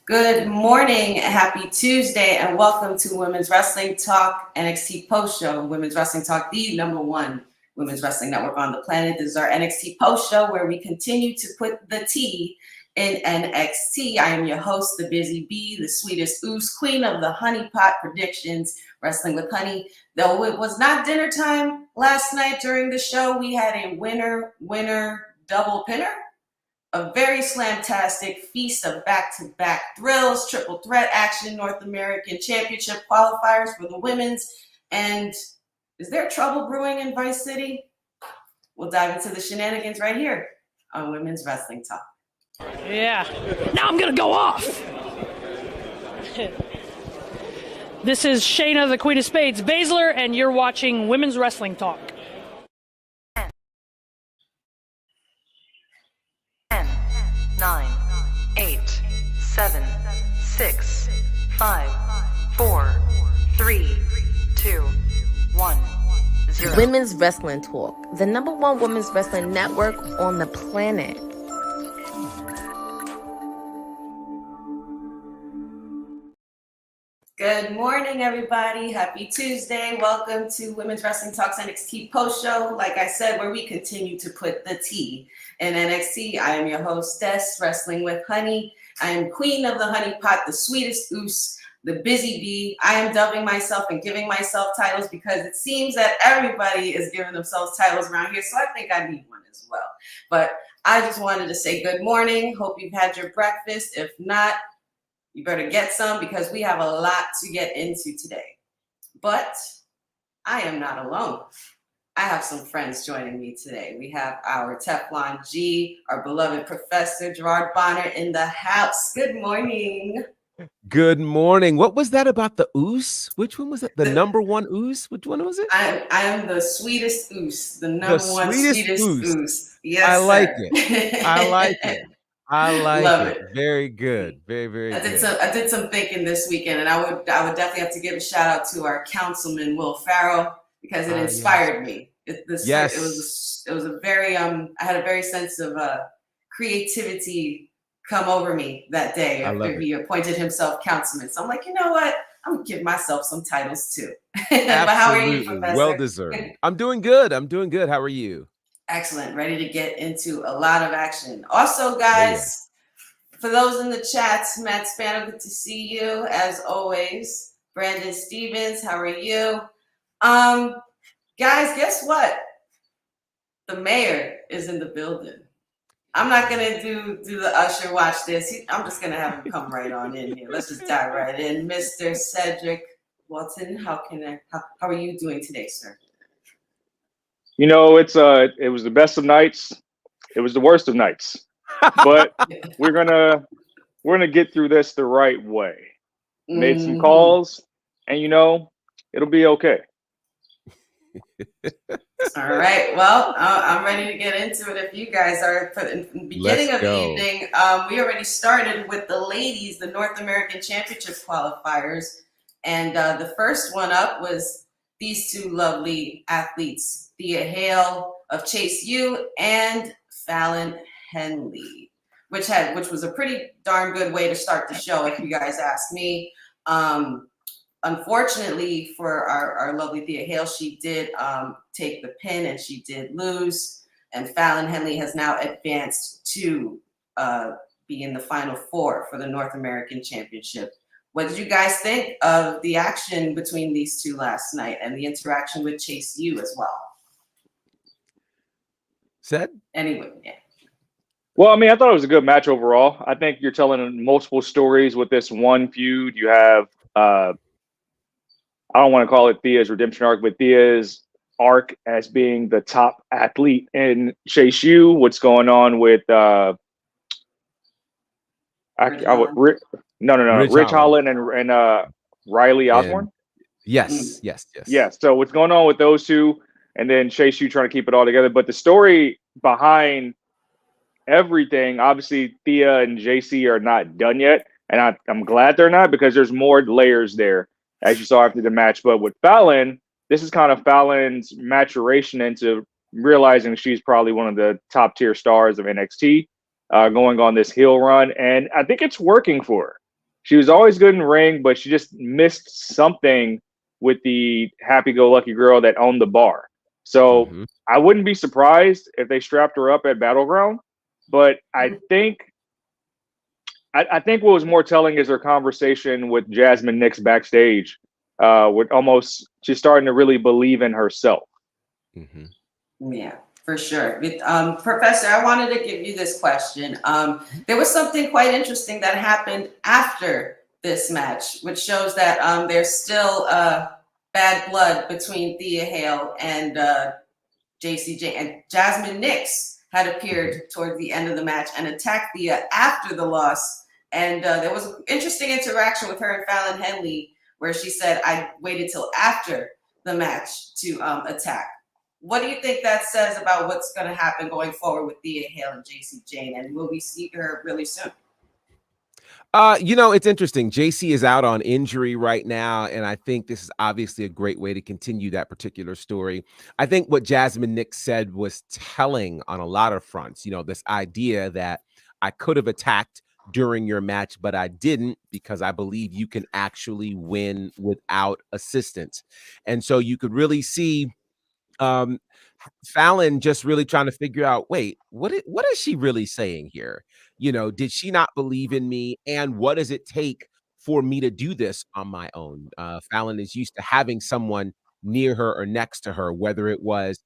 Good morning, happy Tuesday, and welcome to Women's Wrestling Talk NXT Post Show. Women's Wrestling Talk, the #1 women's wrestling network on the planet. This is our NXT Post Show where we continue to put the T in NXT. I am your host, the Busy Bee, the sweetest ooze, queen of the honey pot predictions, Wrestling with Honey. Though it was not dinner time last night during the show, we had a winner double pinner. A very slamtastic feast of back-to-back thrills, triple threat action, North American Championship qualifiers for the women's. And is there trouble brewing in Vice City? We'll dive into the shenanigans right here on Women's Wrestling Talk. Yeah. Now I'm going to go off. This is Shayna, the Queen of Spades, Baszler, and you're watching Women's Wrestling Talk. 9, 8, 7, 6, 5, 4, 3, 2, 1, 0. Women's Wrestling Talk, the #1 women's wrestling network on the planet. Good morning, everybody. Happy Tuesday. Welcome to Women's Wrestling Talk's NXT Post Show. Like I said, where we continue to put the T in NXT. I am your hostess, Wrestling with Honey. I am queen of the honey pot, the sweetest goose, the busy bee. I am dubbing myself and giving myself titles because it seems that everybody is giving themselves titles around here. So I think I need one as well. But I just wanted to say good morning. Hope you've had your breakfast. If not, you better get some because we have a lot to get into today. But I am not alone. I have some friends joining me today. We have our Teflon G, our beloved Professor Gerard Bonner in the house. Good morning. Good morning. What was that about the ooze? Which one was it? The #1 ooze? Which one was it? I am the sweetest ooze, the #1 sweetest ooze. Yes, I like sir. it. I like it. I like Love it. Very good. Very, very good. I did some thinking this weekend, and I would definitely have to give a shout out to our councilman Will Farrell because it inspired me. It was a very I had a very sense of creativity come over me that day after he appointed himself councilman. So I'm like, you know what? I'm gonna give myself some titles too. But how are you, Professor? Well deserved. I'm doing good. How are you? Excellent. Ready to get into a lot of action. Also, guys, for those in the chats, Matt Spano, good to see you as always. Brandon Stevens, how are you? Guys, guess what? The mayor is in the building. I'm not gonna do the usher watch this. I'm just gonna have him come right on in here. Let's just dive right in. Mr. Cedric Walton, how are you doing today, sir? You know, it was the best of nights. It was the worst of nights. But we're gonna get through this the right way. Made some calls, and it'll be okay. All right. Well, I'm ready to get into it. If you guys are, for the beginning of the evening, we already started with the ladies, the North American Championship qualifiers, and the first one up was these two lovely athletes, Thea Hale of Chase U and Fallon Henley, which was a pretty darn good way to start the show, if you guys ask me. Unfortunately for our lovely Thea Hale, she did take the pin and she did lose. And Fallon Henley has now advanced to be in the final four for the North American Championship. What did you guys think of the action between these two last night and the interaction with Chase U as well? Said? Anyway, yeah. Well, I mean, I thought it was a good match overall. I think you're telling multiple stories with this one feud. You have, I don't want to call it Thea's redemption arc, but Thea's arc as being the top athlete in Chase U. What's going on with Rich Holland and Riley Osborne? Yes. So what's going on with those two, and then Chase U trying to keep it all together. But the story behind everything, obviously Thea and JC are not done yet, and I'm glad they're not, because there's more layers there, as you saw after the match. But with Fallon, this is kind of Fallon's maturation into realizing she's probably one of the top tier stars of NXT, going on this heel run, and I think it's working for her. She was always good in the ring, but she just missed something with the happy-go-lucky girl that owned the bar. So I wouldn't be surprised if they strapped her up at Battleground, but I think what was more telling is her conversation with Jasmine Nix backstage, with almost she's starting to really believe in herself. Yeah, for sure. Professor, I wanted to give you this question. There was something quite interesting that happened after this match, which shows that there's still bad blood between Thea Hale and JCJ. And Jasmine Nix had appeared toward the end of the match and attacked Thea after the loss. And there was an interesting interaction with her and Fallon Henley where she said, I waited till after the match to attack. What do you think that says about what's going to happen going forward with Thea Hale and JC Jane? And will we see her really soon? It's interesting. JC is out on injury right now, and I think this is obviously a great way to continue that particular story. I think what Jasmine Nix said was telling on a lot of fronts. This idea that I could have attacked during your match, but I didn't because I believe you can actually win without assistance. And so you could really see Fallon just really trying to figure out, wait, what is she really saying here? Did she not believe in me? And what does it take for me to do this on my own? Fallon is used to having someone near her or next to her, whether it was,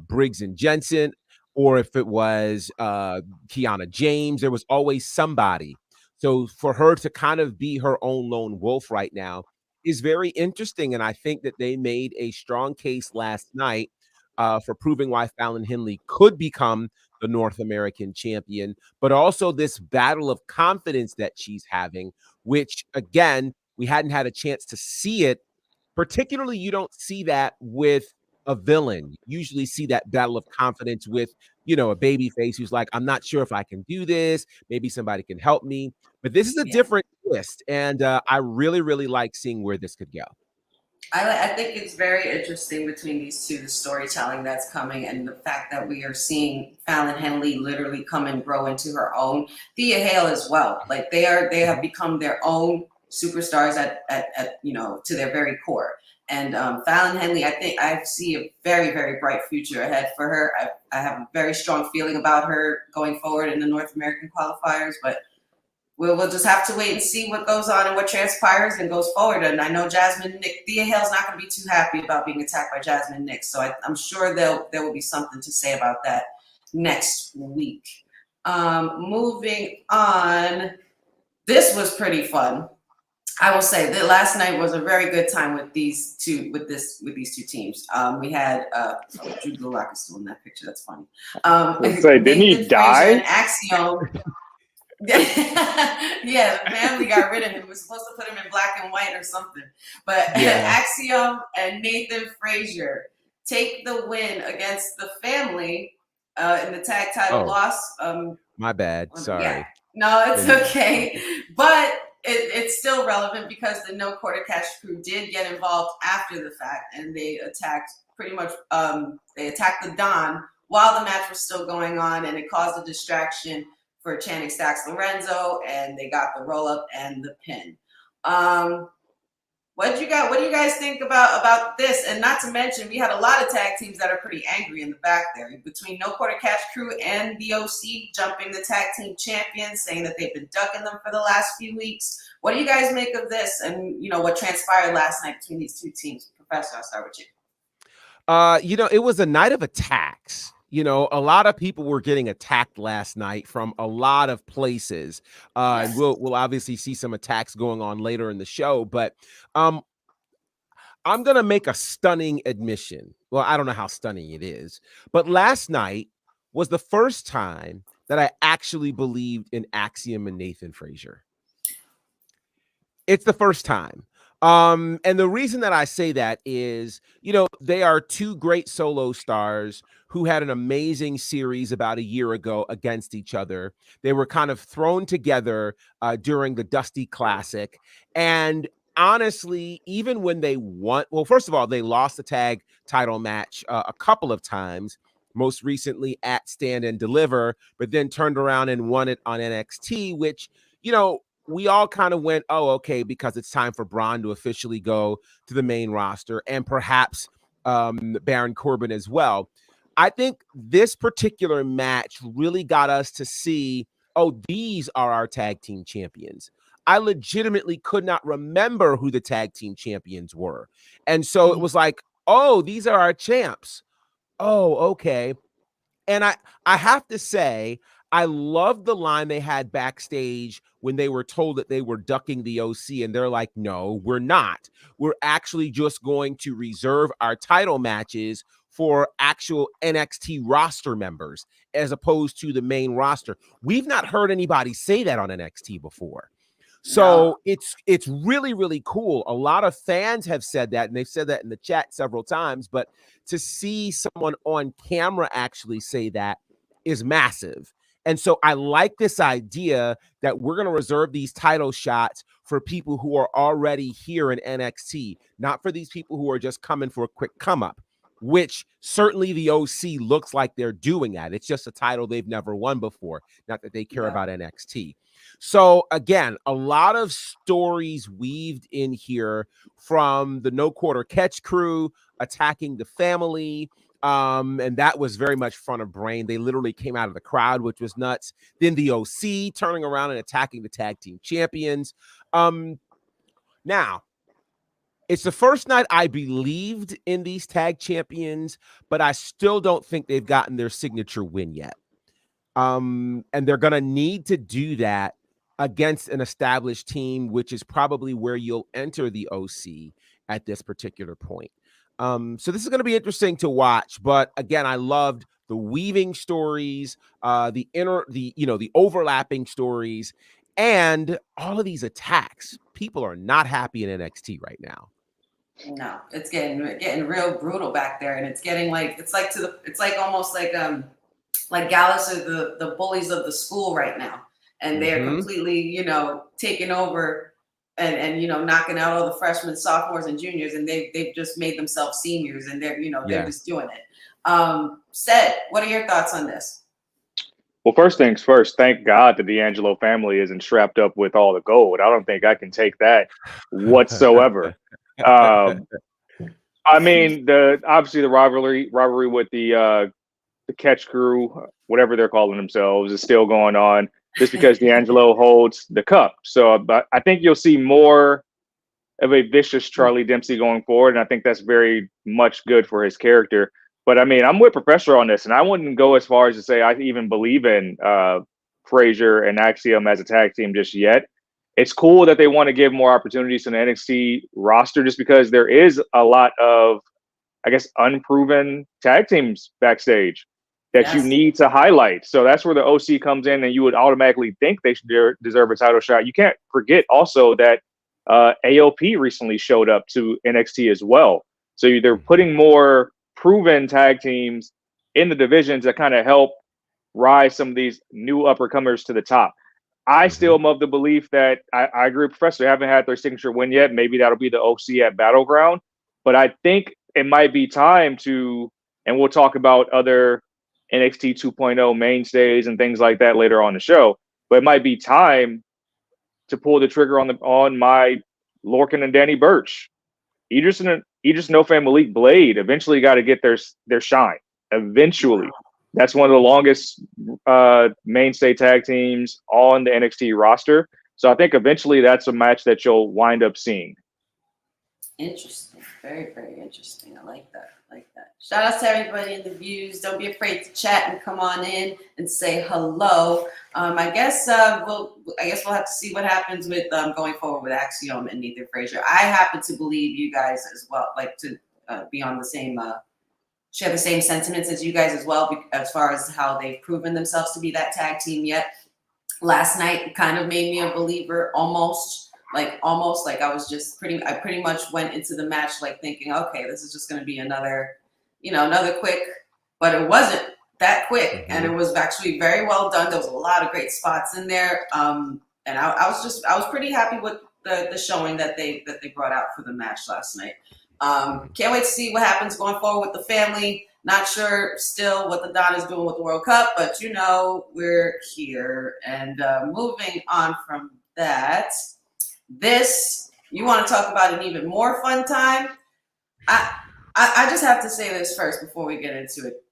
Briggs and Jensen, or if it was Kiana James, there was always somebody. So for her to kind of be her own lone wolf right now is very interesting. And I think that they made a strong case last night for proving why Fallon Henley could become the North American champion, but also this battle of confidence that she's having, which, again, we hadn't had a chance to see it. Particularly, you don't see that with a villain. You usually see that battle of confidence with, a baby face who's like, I'm not sure if I can do this. Maybe somebody can help me. But this is a different twist. And I really, really like seeing where this could go. I think it's very interesting between these two, the storytelling that's coming and the fact that we are seeing Fallon Henley literally come and grow into her own. Thea Hale as well. Like they have become their own superstars at to their very core. And Fallon Henley, I think I see a very, very bright future ahead for her. I have a very strong feeling about her going forward in the North American qualifiers, but we'll just have to wait and see what goes on and what transpires and goes forward. And I know Thea Hale's not going to be too happy about being attacked by Jasmine Nix. So I'm sure there will be something to say about that next week. Moving on, this was pretty fun. I will say that last night was a very good time with these two teams. We had Drew Gulak is still in that picture. That's funny. Didn't he die? Axiom. Yeah, the family got rid of him. We were supposed to put him in black and white or something. But Axiom and Nathan Frazier take the win against the family in the tag title loss. My bad. Sorry. Yeah. No, it's okay. But it's still relevant because the No Quarter Cash crew did get involved after the fact, and they attacked they attacked the Don while the match was still going on, and it caused a distraction for Channing Stacks Lorenzo, and they got the roll up and the pin. What do you guys think about this? And not to mention, we had a lot of tag teams that are pretty angry in the back there, between No Quarter Cash crew and the OC jumping the tag team champions, saying that they've been ducking them for the last few weeks. What do you guys make of this? And what transpired last night between these two teams? Professor, I'll start with you. It was a night of attacks. A lot of people were getting attacked last night from a lot of places. And we'll obviously see some attacks going on later in the show. But I'm going to make a stunning admission. Well, I don't know how stunning it is. But last night was the first time that I actually believed in Axiom and Nathan Frazier. It's the first time. And the reason that I say that is, they are two great solo stars who had an amazing series about a year ago against each other. They were kind of thrown together during the Dusty Classic. And honestly, even when they won, well, first of all, they lost the tag title match a couple of times, most recently at Stand and Deliver, but then turned around and won it on NXT, which, we all kind of went, oh, okay, because it's time for Braun to officially go to the main roster, and perhaps Baron Corbin as well. I think this particular match really got us to see, oh, these are our tag team champions. I legitimately could not remember who the tag team champions were. And so it was like, oh, these are our champs. Oh, okay. And I have to say, I love the line they had backstage when they were told that they were ducking the OC, and they're like, no, we're not. We're actually just going to reserve our title matches for actual NXT roster members as opposed to the main roster. We've not heard anybody say that on NXT before. So it's really, really cool. A lot of fans have said that, and they've said that in the chat several times, but to see someone on camera actually say that is massive. And so I like this idea that we're going to reserve these title shots for people who are already here in NXT, not for these people who are just coming for a quick come up, which certainly the OC looks like they're doing that. It's just a title they've never won before, not that they care about NXT. So again, a lot of stories weaved in here, from the No Quarter Catch crew attacking the family. And that was very much front of brain. They literally came out of the crowd, which was nuts. Then the OC turning around and attacking the tag team champions. Now, it's the first night I believed in these tag champions, but I still don't think they've gotten their signature win yet. And they're going to need to do that against an established team, which is probably where you'll enter the OC at this particular point. So this is going to be interesting to watch. But again, I loved the weaving stories, the overlapping stories, and all of these attacks. People are not happy in NXT right now. No, it's getting real brutal back there, and it's getting like it's like almost like Gallus are the bullies of the school right now, and they're completely taking over and knocking out all the freshmen, sophomores, and juniors, and they've just made themselves seniors, and they're they're just doing it. Seth, what are your thoughts on this? Well, first things first, thank God the D'Angelo family isn't strapped up with all the gold. I don't think I can take that whatsoever. I mean, obviously the rivalry with the Catch crew, whatever they're calling themselves, is still going on just because D'Angelo holds the cup. So, but I think you'll see more of a vicious Charlie Dempsey going forward, and I think that's very much good for his character. But I mean, I'm with Professor on this, and I wouldn't go as far as to say I even believe in Frazier and Axiom as a tag team just yet. It's cool that they want to give more opportunities to the NXT roster, just because there is a lot of, I guess, unproven tag teams backstage that you need to highlight. So that's where the OC comes in, and you would automatically think they should deserve a title shot. You can't forget also that AOP recently showed up to NXT as well. So they're putting more proven tag teams in the divisions that kind of help rise some of these new uppercomers to the top. I still am of the belief that I agree with Professor. They haven't had their signature win yet. Maybe that'll be the OC at Battleground. But I think it might be time to, and we'll talk about other NXT 2.0 mainstays and things like that later on the show, but it might be time to pull the trigger on my Lorcan and Danny Burch. Idris No Fan Malik Blade eventually got to get their shine. Eventually. That's one of the longest mainstay tag teams on the NXT roster. So I think eventually that's a match that you'll wind up seeing. Interesting. Very, very interesting. I like that. Shout out to everybody in the views. Don't be afraid to chat and come on in and say hello. I guess we'll have to see what happens with going forward with Axiom and Nathan Frazier. I happen to believe you guys as well, like to be on the same share the same sentiments as you guys as well, as far as how they've proven themselves to be that tag team yet. Last night kind of made me a believer, almost like I was just I pretty much went into the match like thinking, okay, this is just going to be another quick, but it wasn't that quick, and it was actually very well done. There was a lot of great spots in there, and I was pretty happy with the showing that they brought out for the match last night. Can't wait to see what happens going forward with the family. Not sure still what the Don is doing with the World Cup, but we're here. And moving on from that you want to talk about an even more fun time? I just have to say this first before we get into it.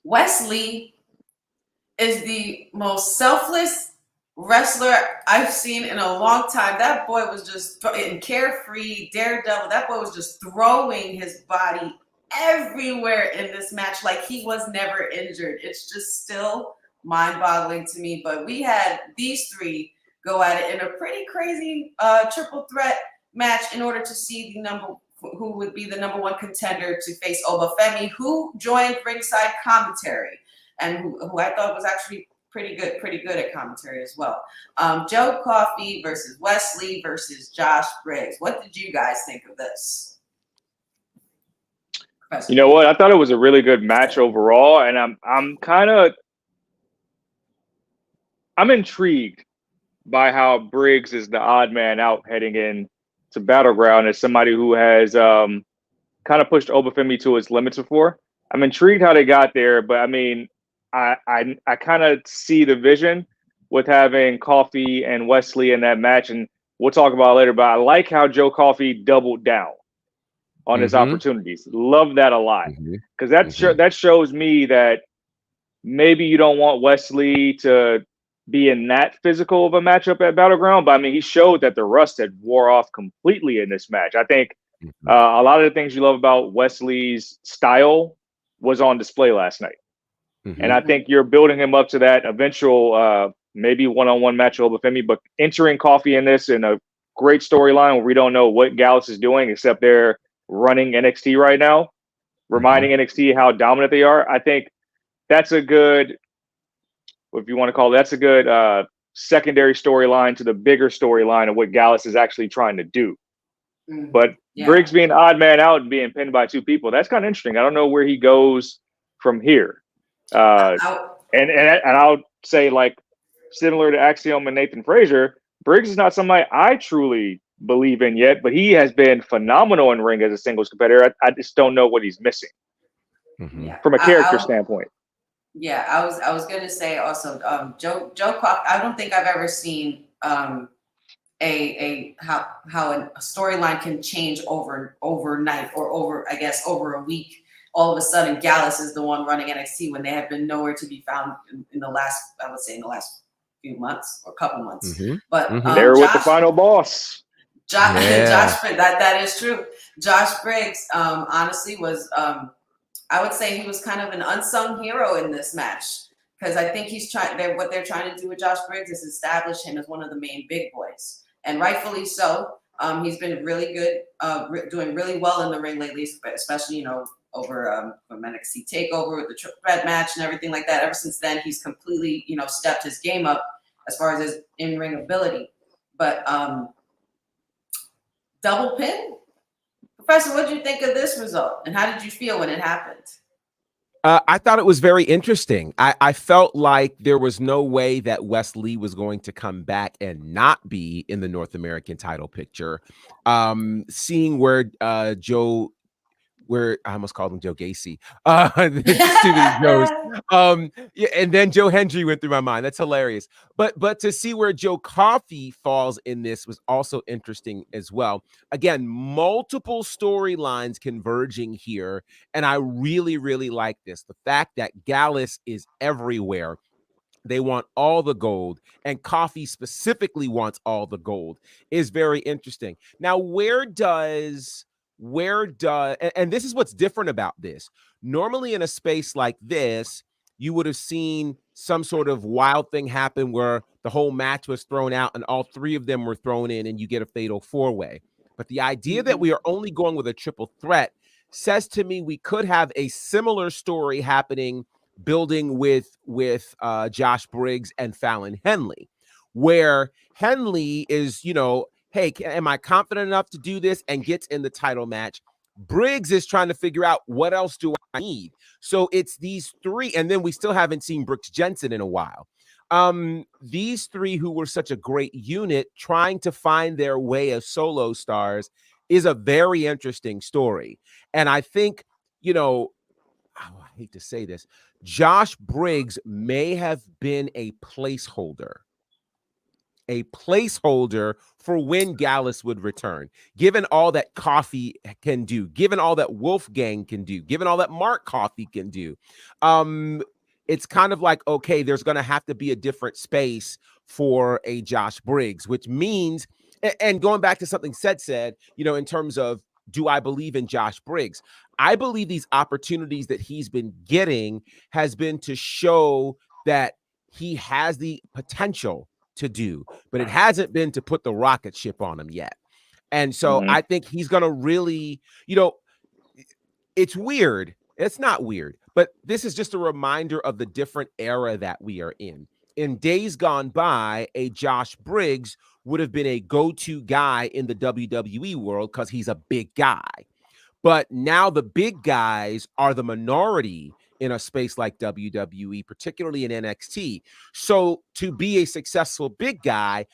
Wesley is the most selfless wrestler I've seen in a long time. That boy was just carefree, daredevil. That boy was just throwing his body everywhere in this match like he was never injured. It's just still mind-boggling to me. But we had these three go at it in a pretty crazy triple threat match in order to see who would be the number one contender to face FEMI, who joined ringside commentary, and who I thought was actually pretty good at commentary as well. Joe Coffey versus Wesley versus Josh Briggs. What did you guys think of this? You know what? I thought it was a really good match overall, and I'm intrigued by how Briggs is the odd man out heading in to Battleground as somebody who has kind of pushed FEMI to its limits before. I'm intrigued how they got there, but I mean, I kind of see the vision with having Coffey and Wesley in that match, and we'll talk about it later. But I like how Joe Coffey doubled down on his opportunities. Love that a lot, because that shows me that maybe you don't want Wesley to be in that physical of a matchup at Battleground, but I mean, he showed that the rust had wore off completely in this match. I think a lot of the things you love about Wesley's style was on display last night. And I think you're building him up to that eventual maybe one-on-one match over FEMI, but entering Coffey in this in a great storyline where we don't know what Gallus is doing except they're running NXT right now, reminding NXT how dominant they are. I think that's a good, if you want to call it, that's a good secondary storyline to the bigger storyline of what Gallus is actually trying to do. But Briggs being the odd man out and being pinned by two people, that's kind of interesting. I don't know where he goes from here. And I'll say, like, similar to Axiom and Nathan Frazier, Briggs is not somebody I truly believe in yet, but he has been phenomenal in ring as a singles competitor. I just don't know what he's missing from a character standpoint. Yeah, I was gonna say also, Joe Coffey. I don't think I've ever seen how a storyline can change overnight or over a week. All of a sudden, Gallus is the one running NXT when they have been nowhere to be found in the last few months or couple months. But they're with the final boss. Josh Briggs, that is true. Josh Briggs, honestly, was I would say he was kind of an unsung hero in this match, because I think what they're trying to do with Josh Briggs is establish him as one of the main big boys, and rightfully so. He's been really good, doing really well in the ring lately, especially over from NXT Takeover with the triple threat match and everything like that. Ever since then, he's completely stepped his game up as far as his in-ring ability. But double pin. Professor, what did you think of this result, and how did you feel when it happened? I thought it was very interesting. I felt like there was no way that Wesley was going to come back and not be in the North American title picture. Seeing where I almost called him Joe Gacy. Too many Joes. And then Joe Hendry went through my mind. That's hilarious. But to see where Joe Coffey falls in this was also interesting as well. Again, multiple storylines converging here, and I really, really like this. The fact that Gallus is everywhere. They want all the gold, and Coffey specifically wants all the gold, is very interesting. Now, and this is what's different about this. Normally in a space like this, you would have seen some sort of wild thing happen where the whole match was thrown out and all three of them were thrown in and you get a fatal four-way. But the idea that we are only going with a triple threat says to me we could have a similar story happening, building with Josh Briggs and Fallon Henley, where Henley is, hey, am I confident enough to do this, and gets in the title match. Briggs is trying to figure out what else do I need. So it's these three, and then we still haven't seen Brooks Jensen in a while. These three who were such a great unit trying to find their way as solo stars is a very interesting story. And I think, I hate to say this, Josh Briggs may have been a placeholder. a placeholder for when Gallus would return. Given all that Coffee can do, given all that Wolfgang can do, given all that Mark Coffee can do, it's kind of like, okay, there's going to have to be a different space for a Josh Briggs, which means, and going back to something Seth said, in terms of, do I believe in Josh Briggs? I believe these opportunities that he's been getting has been to show that he has the potential to do, but it hasn't been to put the rocket ship on him yet. And so I think he's going to really, it's weird. It's not weird, but this is just a reminder of the different era that we are in. In days gone by, a Josh Briggs would have been a go-to guy in the WWE world because he's a big guy. But now the big guys are the minority in a space like WWE, particularly in NXT. So to be a successful big guy,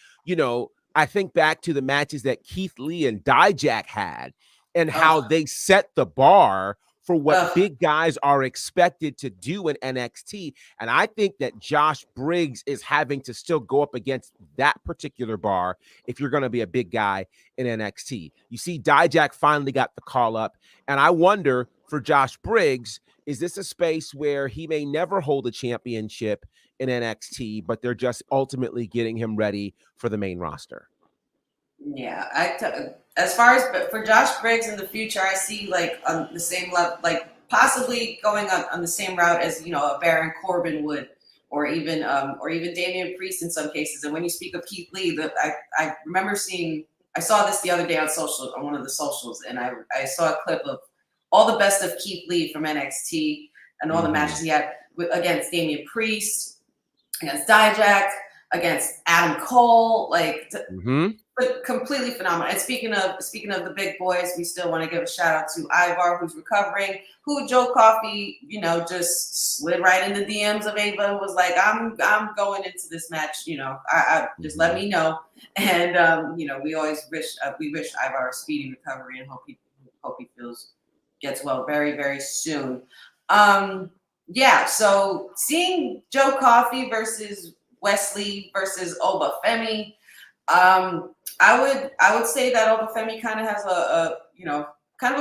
I think back to the matches that Keith Lee and Dijak had and how they set the bar for what big guys are expected to do in NXT. And I think that Josh Briggs is having to still go up against that particular bar if you're going to be a big guy in NXT. You see, Dijak finally got the call up. And I wonder, for Josh Briggs, is this a space where he may never hold a championship in NXT, but they're just ultimately getting him ready for the main roster? Yeah, as far as for Josh Briggs in the future, I see like on the same level, like possibly going on the same route as a Baron Corbin would, or even Damian Priest in some cases. And when you speak of Keith Lee, I remember I saw this the other day on one of the socials, and I saw a clip of all the best of Keith Lee from NXT and all the matches he had against Damian Priest, against Dijak, against Adam Cole, but completely phenomenal. And speaking of the big boys, we still want to give a shout out to Ivar, who's recovering, who Joe Coffey, just slid right in the DMs of Ava and was like, I'm going into this match, I just let me know. And we always wish Ivar a speedy recovery and hope he gets well very, very soon. So seeing Joe Coffey versus Wesley versus Oba Femi, I would say that Oba Femi kind of has a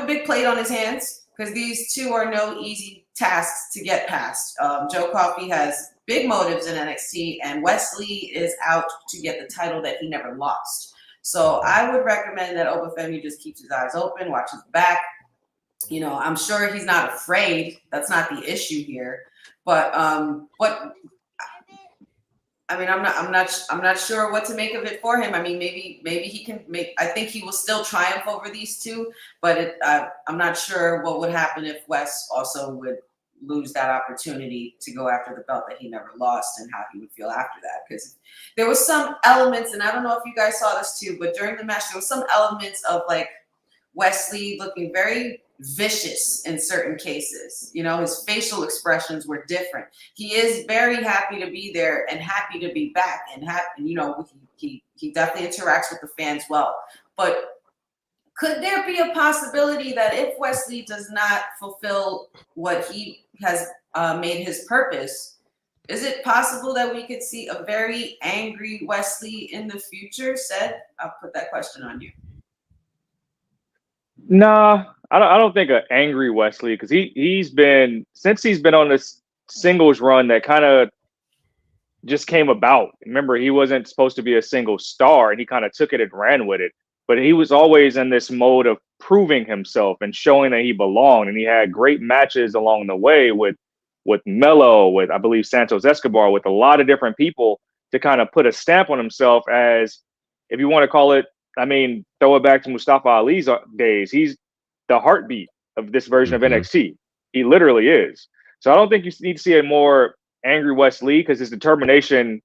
big plate on his hands, because these two are no easy tasks to get past. Joe Coffey has big motives in NXT, and Wesley is out to get the title that he never lost. So I would recommend that Oba Femi just keeps his eyes open, watches back. I'm sure he's not afraid. That's not the issue here. But I mean, I'm not sure what to make of it for him. I mean, maybe he can I think he will still triumph over these two, but I'm not sure what would happen if Wes also would lose that opportunity to go after the belt that he never lost, and how he would feel after that. Because there was some elements, and I don't know if you guys saw this too, but during the match there was some elements of like Wesley looking very vicious in certain cases. His facial expressions were different. He is very happy to be there and happy to be back, and he definitely interacts with the fans well. But could there be a possibility that if Wesley does not fulfill what he has made his purpose, is it possible that we could see a very angry Wesley in the future? Seth, I'll put that question on you. Nah, I don't think an angry Wesley, because he's been on this singles run that kind of just came about. Remember, he wasn't supposed to be a single star, and he kind of took it and ran with it. But he was always in this mode of proving himself and showing that he belonged. And he had great matches along the way with Melo, with, I believe, Santos Escobar, with a lot of different people to kind of put a stamp on himself as, if you want to call it, throw it back to Mustafa Ali's days. He's the heartbeat of this version of NXT. He literally is. So I don't think you need to see a more angry Wesley, because his determination,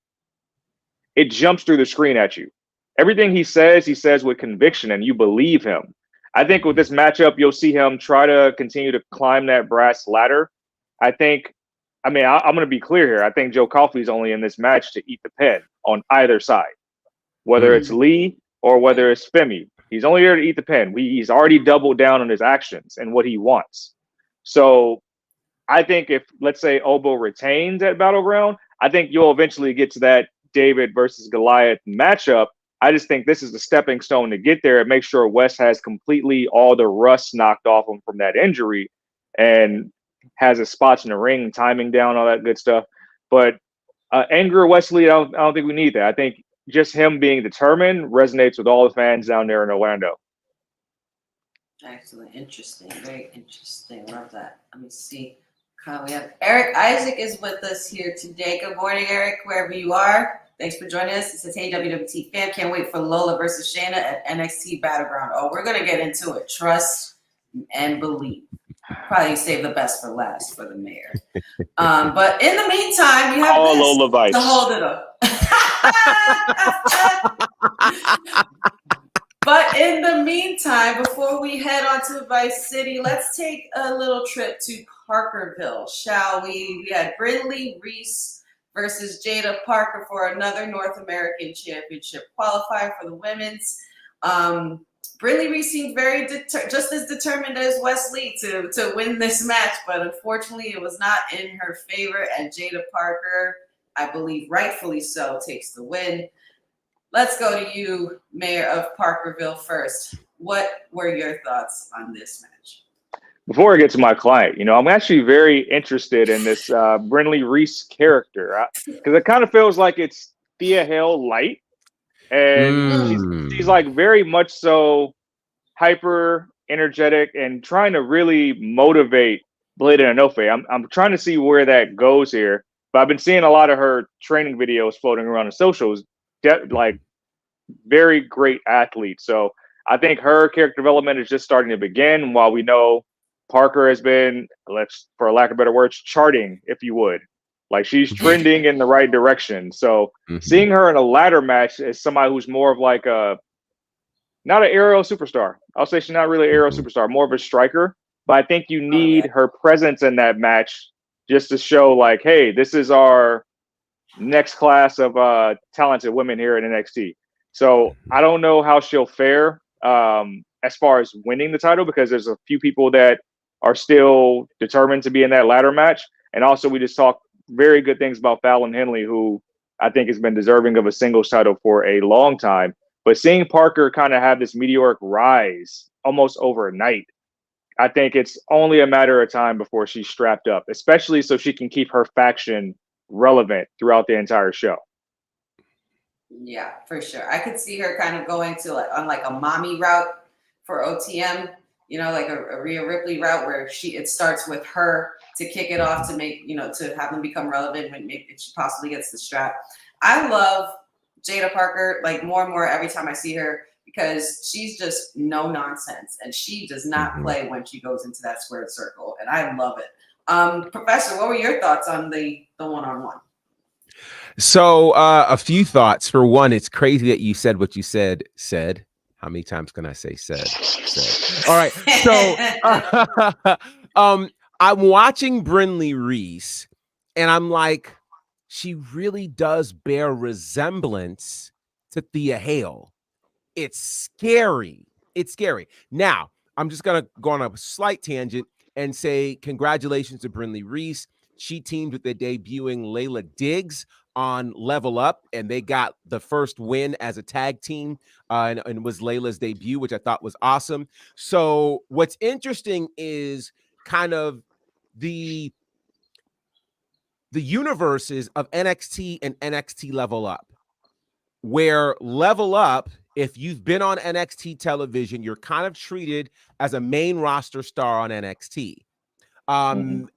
it jumps through the screen at you. Everything he says with conviction, and you believe him. I think with this matchup, you'll see him try to continue to climb that brass ladder. I'm going to be clear here. I think Joe Coffey's only in this match to eat the pin on either side, whether it's Lee or whether it's Femi. He's only here to eat the pin. He's already doubled down on his actions and what he wants. So I think if, let's say, Obo retains at Battleground, I think you'll eventually get to that David versus Goliath matchup. I just think this is the stepping stone to get there and make sure Wes has completely all the rust knocked off him from that injury and has his spots in the ring, timing down, all that good stuff. But anger Wesley, I don't think we need that. I think just him being determined resonates with all the fans down there in Orlando. Excellent. Interesting. Very interesting. Love that. Let me see. We have Eric Isaac is with us here today. Good morning, Eric, wherever you are. Thanks for joining us. It says, hey, WWT fam, can't wait for Lola versus Shayna at NXT Battleground. Oh, we're going to get into it. Trust and believe. Probably save the best for last for the mayor. But in the meantime, we have Lola Vice to hold it up. But in the meantime, before we head on to Vice City, let's take a little trip to Parkerville, shall we? We had Brindley Reese versus Jada Parker for another North American Championship qualifier for the women's. Brindley Reese seemed very just as determined as Wesley to win this match, but unfortunately it was not in her favor, and Jada Parker, I believe rightfully so, takes the win. Let's go to you, Mayor of Parkerville, first. What were your thoughts on this match? Before I get to my client, I'm actually very interested in this Brindley Reese character because it kind of feels like it's Thea Hale light. And she's like very much so hyper energetic and trying to really motivate Blade and Enofe. I'm trying to see where that goes here, but I've been seeing a lot of her training videos floating around the socials. Like very great athlete. So I think her character development is just starting to begin, while we know Parker has been, for lack of better words, charting, if you would. Like she's trending in the right direction. So seeing her in a ladder match as somebody who's more of like not an aerial superstar. I'll say she's not really an aerial superstar, more of a striker. But I think you need her presence in that match just to show like, hey, this is our next class of talented women here at NXT. So I don't know how she'll fare as far as winning the title, because there's a few people that are still determined to be in that ladder match. And also we just talked very good things about Fallon Henley, who I think has been deserving of a singles title for a long time. But seeing Parker kind of have this meteoric rise almost overnight, I think it's only a matter of time before she's strapped up, especially so she can keep her faction relevant throughout the entire show. Yeah, for sure. I could see her kind of going to on a mommy route for OTM, like a Rhea Ripley route where it starts with her to kick it off to make, to have them become relevant when she possibly gets the strap. I love Jada Parker like more and more every time I see her, because she's just no nonsense and she does not play when she goes into that squared circle, and I love it. Professor, what were your thoughts on the one-on-one? So a few thoughts. For one, it's crazy that you said what you said. How many times can I say said? All right. So I'm watching Brindley Reese and I'm like, she really does bear resemblance to Thea Hale. It's scary. It's scary. Now, I'm just going to go on a slight tangent and say congratulations to Brindley Reese. She teamed with the debuting Layla Diggs on Level Up, and they got the first win as a tag team, and it was Layla's debut, which I thought was awesome. So what's interesting is kind of the universes of NXT and NXT Level Up, where Level Up, if you've been on NXT television, you're kind of treated as a main roster star on NXT. And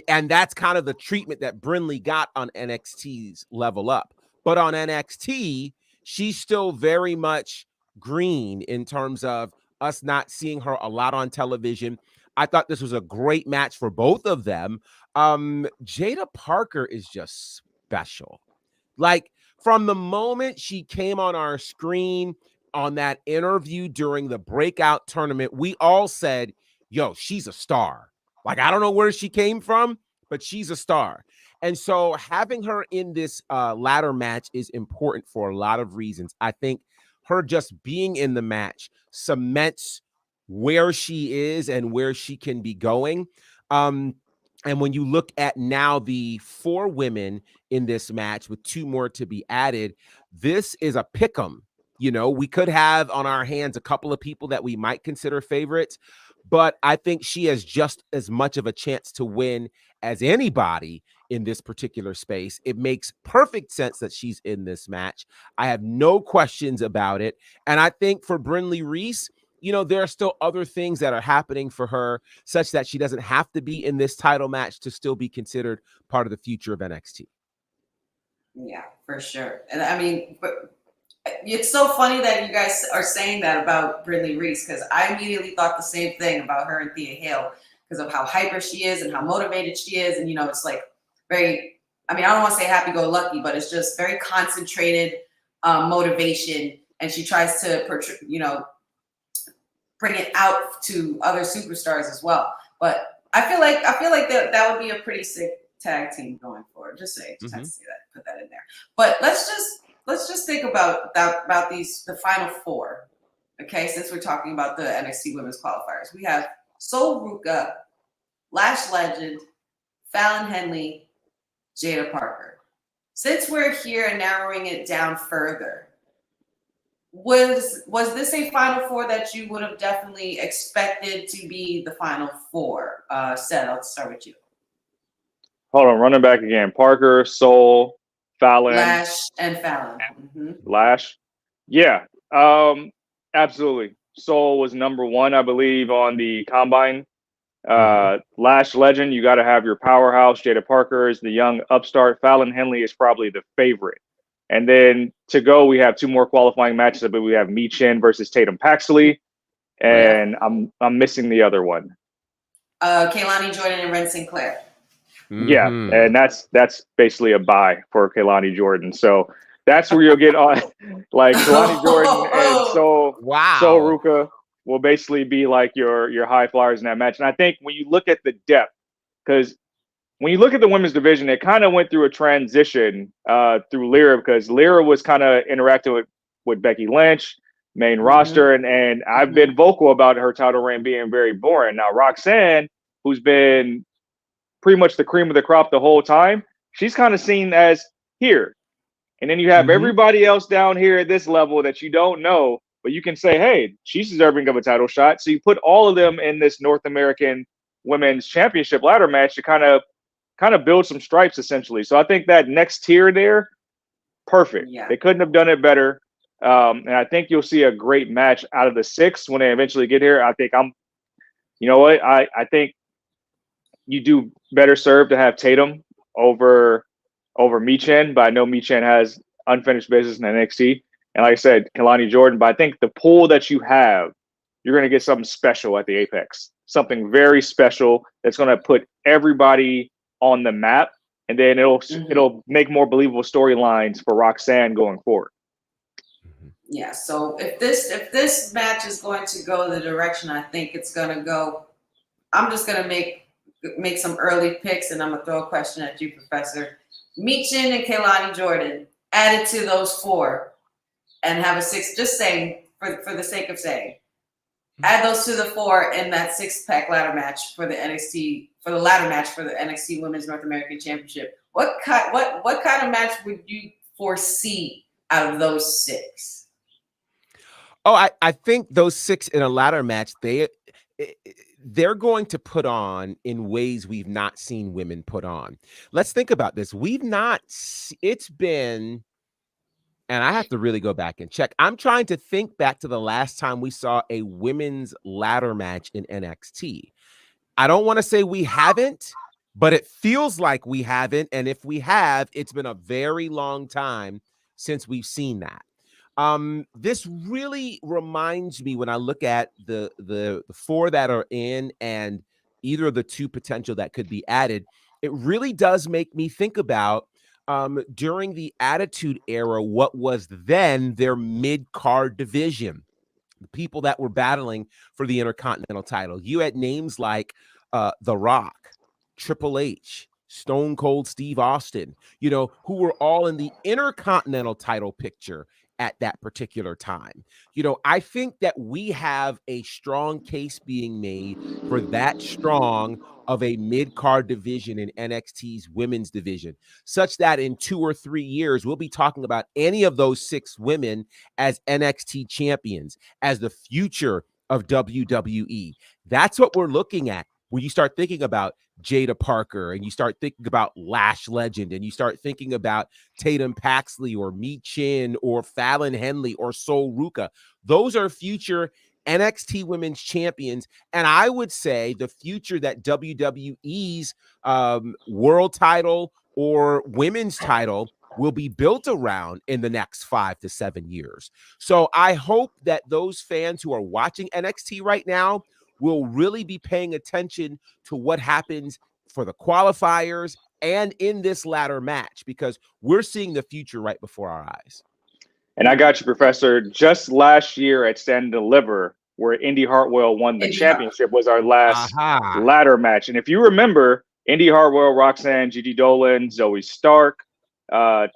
that's kind of the treatment that Brindley got on NXT's Level Up. But on NXT, she's still very much green in terms of us not seeing her a lot on television. I thought this was a great match for both of them. Jada Parker is just special. Like, from the moment she came on our screen on that interview during the breakout tournament, we all said, yo, she's a star. Like, I don't know where she came from, but she's a star. And so having her in this ladder match is important for a lot of reasons. I think her just being in the match cements where she is and where she can be going. And when you look at now the 4 women in this match with 2 more to be added, this is a pick 'em. You know, we could have on our hands a couple of people that we might consider favorites, but I think she has just as much of a chance to win as anybody in this particular space. It makes perfect sense that she's in this match. I have no questions about it. And I think for Brynlee Reese, you know, there are still other things that are happening for her such that she doesn't have to be in this title match to still be considered part of the future of NXT. Yeah, for sure. And I mean, but it's so funny that you guys are saying that about Brynlee Reese, because I immediately thought the same thing about her and Thea Hale because of how hyper she is and how motivated she is. And, you know, it's like very, I mean, I don't want to say happy-go-lucky, but it's just very concentrated motivation. And she tries to, you know, bring it out to other superstars as well. But I feel like that would be a pretty sick tag team going forward. Just say, just have to say that, put that in there. But let's just think about the final 4. Okay, since we're talking about the NXT Women's Qualifiers, we have Sol Ruca, Lash Legend, Fallon Henley, Jada Parker. Since we're here and narrowing it down further, was this a final 4 that you would have definitely expected to be the final 4? Seth, I'll start with you. Hold on, running back again. Parker, Sol, Fallon, Lash, and Fallon. Lash. Yeah, absolutely. Sol was number 1, I believe, on the combine. Lash Legend, you got to have your powerhouse. Jada Parker is the young upstart. Fallon Henley is probably the favorite. And then to go, we have 2 more qualifying matches. But we have Mi Chen versus Tatum Paxley, and I'm missing the other one. Kaylani Jordan and Ren Sinclair. Yeah, and that's basically a bye for Kaylani Jordan. So that's where you'll get on like Kaylani Jordan and Sol Ruca will basically be like your high flyers in that match. And I think when you look at the depth, because when you look at the women's division, it kind of went through a transition through Lyra, because Lyra was kind of interacting with Becky Lynch, main roster, and I've been vocal about her title reign being very boring. Now Roxanne, who's been pretty much the cream of the crop the whole time, she's kind of seen as here. And then you have everybody else down here at this level that you don't know, but you can say, hey, she's deserving of a title shot. So you put all of them in this North American Women's Championship ladder match to kind of build some stripes, essentially. So I think that next tier there, perfect. Yeah. They couldn't have done it better. And I think you'll see a great match out of the 6 when they eventually get here. I think you know what? I think you do better serve to have Tatum over Mi Chen, but I know Mi Chen has unfinished business in NXT. And like I said, Kaylani Jordan, but I think the pool that you have, you're going to get something special at the Apex. Something very special that's going to put everybody on the map, and then it'll make more believable storylines for Roxanne going forward. Yeah, so if this match is going to go the direction I think it's going to go, I'm just going to make some early picks, and I'm going to throw a question at you, Professor. Mi Chen and Kaylani Jordan added to those 4 and have a 6, just saying, for the sake of saying, add those to the 4 in that 6-pack ladder match for the NXT, for the ladder match for the NXT Women's North American Championship. What kind of match would you foresee out of those 6? Oh, I think those 6 in a ladder match, they're going to put on in ways we've not seen women put on. Let's think about this. It's been, and I have to really go back and check. I'm trying to think back to the last time we saw a women's ladder match in NXT. I don't want to say we haven't, but it feels like we haven't. And if we have, it's been a very long time since we've seen that. This really reminds me, when I look at the 4 that are in and either of the 2 potential that could be added, it really does make me think about during the Attitude Era, what was then their mid-card division, the people that were battling for the Intercontinental title. You had names like The Rock, Triple H, Stone Cold Steve Austin, who were all in the Intercontinental title picture. at that particular time. I think that we have a strong case being made for that strong of a mid-card division in NXT's women's division, such that in 2 or 3 years, we'll be talking about any of those 6 women as NXT champions, as the future of WWE. That's what we're looking at when you start thinking about Jada Parker, and you start thinking about Lash Legend, and you start thinking about Tatum Paxley or Mi Chin or Fallon Henley or Sol Ruka. Those are future NXT women's champions. And I would say the future that WWE's world title or women's title will be built around in the next 5 to 7 years. So I hope that those fans who are watching NXT right now will really be paying attention to what happens for the qualifiers and in this ladder match, because we're seeing the future right before our eyes. And I got you, Professor. Just last year at Stand and Deliver, where Indy Hartwell won the championship, was our last ladder match. And if you remember, Indy Hartwell, Roxanne, Gigi Dolan, Zoe Stark,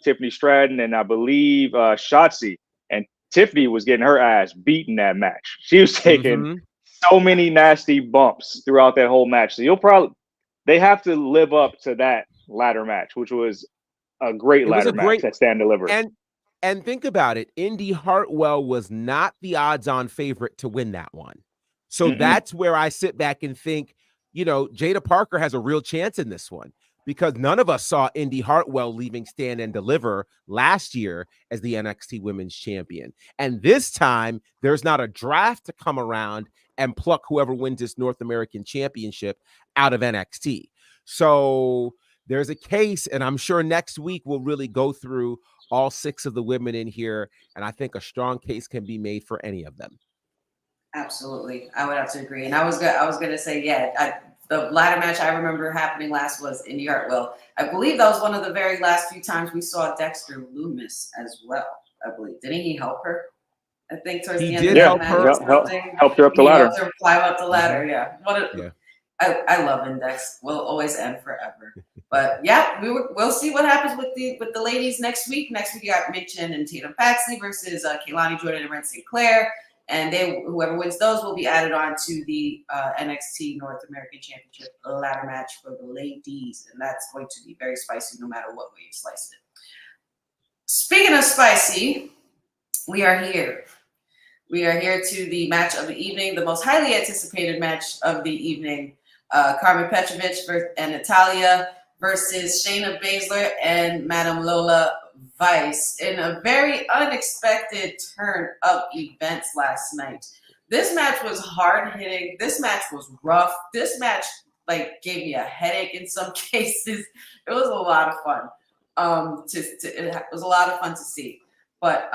Tiffany Stratton, and I believe Shotzi. And Tiffany was getting her ass beaten that match. She was taking so many nasty bumps throughout that whole match. So they have to live up to that ladder match, which was a great ladder match at Stand and Deliver. And think about it. Indy Hartwell was not the odds-on favorite to win that one. So that's where I sit back and think, Jada Parker has a real chance in this one, because none of us saw Indy Hartwell leaving Stand and Deliver last year as the NXT Women's Champion. And this time, there's not a draft to come around and pluck whoever wins this North American Championship out of NXT. So there's a case, and I'm sure next week we'll really go through all 6 of the women in here, and I think a strong case can be made for any of them. Absolutely, I would have to agree. And I was going to say, the ladder match I remember happening last was Indy Hartwell. I believe that was one of the very last few times we saw Dexter Lumis as well. I believe, didn't he help her? I think towards the end of the match, helped her up the ladder. Helped her climb up the ladder. Yeah, I love Index. We'll always end forever. But yeah, we'll see what happens with the ladies next week. Next week we got Mitchin and Tatum Paxley versus Kehlani Jordan and Ren St. Clair, and whoever wins those will be added on to the NXT North American Championship ladder match for the ladies, and that's going to be very spicy no matter what way you slice it. Speaking of spicy, we are here. We are here to the match of the evening, the most highly anticipated match of the evening. Carmen Petrovic and Natalia versus Shayna Baszler and Madame Lola Vice in a very unexpected turn of events last night. This match was hard-hitting. This match was rough. This match gave me a headache in some cases. It was a lot of fun. It was a lot of fun to see. But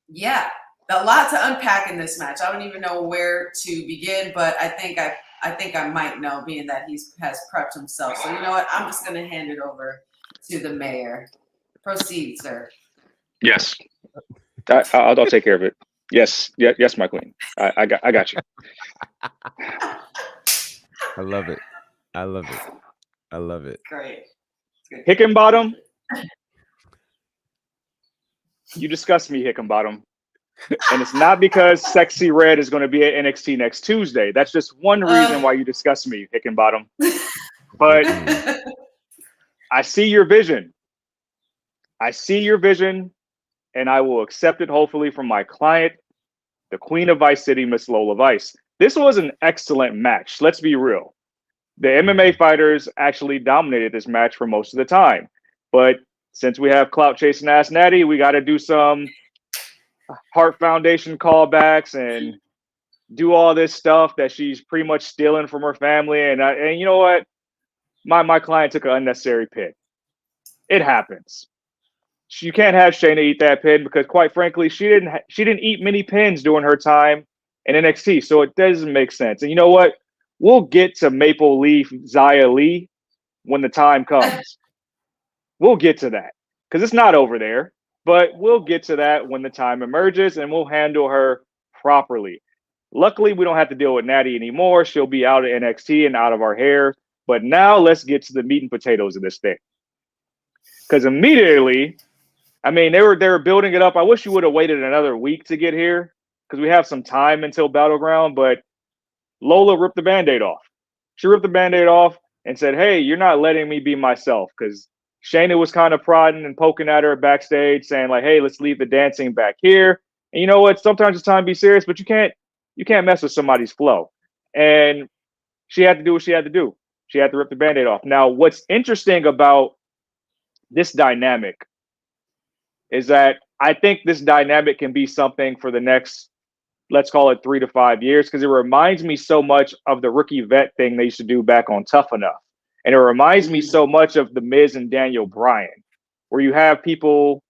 yeah, a lot to unpack in this match. I don't even know where to begin, but I think I might know, being that he has prepped himself. So you know what? I'm just going to hand it over to the mayor. Proceed, sir. Yes, I'll take care of it. Yes, my queen. I got you. I love it. I love it. Great. Hickenbottom. You disgust me, Hickenbottom. And it's not because Sexy Red is going to be at NXT next Tuesday. That's just one reason why you disgust me, Hickenbottom. But I see your vision. And I will accept it, hopefully, from my client, the Queen of Vice City, Miss Lola Vice. This was an excellent match. Let's be real. The MMA fighters actually dominated this match for most of the time. But since we have Clout Chasing Ass Natty, we got to do some Heart Foundation callbacks and do all this stuff that she's pretty much stealing from her family. And you know what? My client took an unnecessary pin. It happens. You can't have Shayna eat that pin because, quite frankly, she didn't eat many pins during her time in NXT, so it doesn't make sense. And you know what? We'll get to Maple Leaf Xia Li when the time comes. We'll get to that because it's not over there. But we'll get to that when the time emerges, and we'll handle her properly. Luckily, we don't have to deal with Natty anymore. She'll be out of NXT and out of our hair. But now let's get to the meat and potatoes of this thing. Because immediately I mean, they were building it up. I wish you would have waited another week to get here because we have some time until Battleground. But Lola ripped the Band-Aid off. She ripped the Band-Aid off and said, "Hey, you're not letting me be myself." Because Shayna was kind of prodding and poking at her backstage, saying like, "Hey, let's leave the dancing back here." And you know what? Sometimes it's time to be serious, but you can't mess with somebody's flow. And she had to do what she had to do. She had to rip the Band-Aid off. Now, what's interesting about this dynamic is that I think this dynamic can be something for the next, let's call it 3 to 5 years, because it reminds me so much of the rookie vet thing they used to do back on Tough Enough. And it reminds me so much of The Miz and Daniel Bryan, where you have people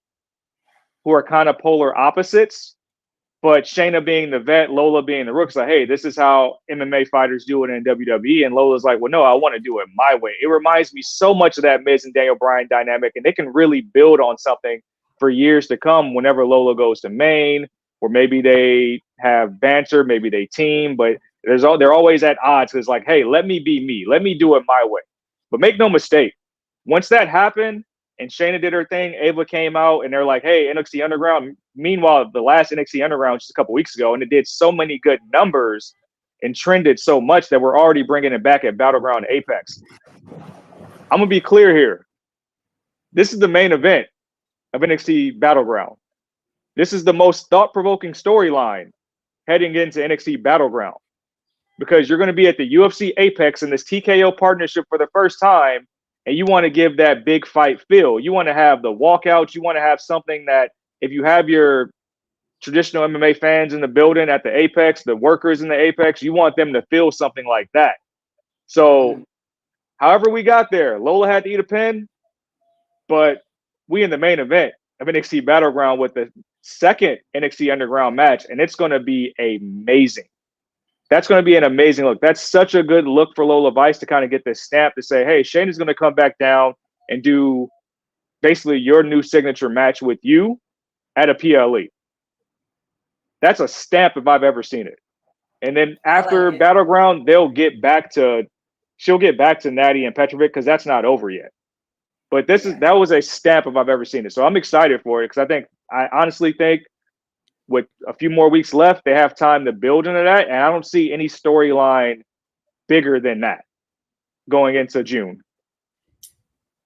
who are kind of polar opposites, but Shayna being the vet, Lola being the rookie, like, hey, this is how MMA fighters do it in WWE. And Lola's like, well, no, I want to do it my way. It reminds me so much of that Miz and Daniel Bryan dynamic, and they can really build on something for years to come whenever Lola goes to Maine, or maybe they have banter, maybe they team, but they're always at odds because, like, hey, let me be me. Let me do it my way. But make no mistake, once that happened and Shayna did her thing, Ava came out and they're like, hey, NXT Underground. Meanwhile, the last NXT Underground just a couple weeks ago, and it did so many good numbers and trended so much that we're already bringing it back at Battleground Apex. I'm going to be clear here. This is the main event of NXT Battleground. This is the most thought-provoking storyline heading into NXT Battleground, because you're going to be at the UFC Apex in this TKO partnership for the first time, and you want to give that big fight feel. You want to have the walkouts. You want to have something that, if you have your traditional MMA fans in the building at the Apex, the workers in the Apex, you want them to feel something like that. So however we got there, Lola had to eat a pin, but we in the main event of NXT Battleground with the second NXT Underground match, and it's going to be amazing. That's going to be an amazing look. That's such a good look for Lola Vice to kind of get this stamp to say, hey, Shayna's going to come back down and do basically your new signature match with you at a PLE. That's a stamp if I've ever seen it. And then after Battleground, she'll get back to Natty and Petrovic, because that's not over yet. But that was a stamp if I've ever seen it. So I'm excited for it, because I honestly think with a few more weeks left, they have time to build into that. And I don't see any storyline bigger than that going into June.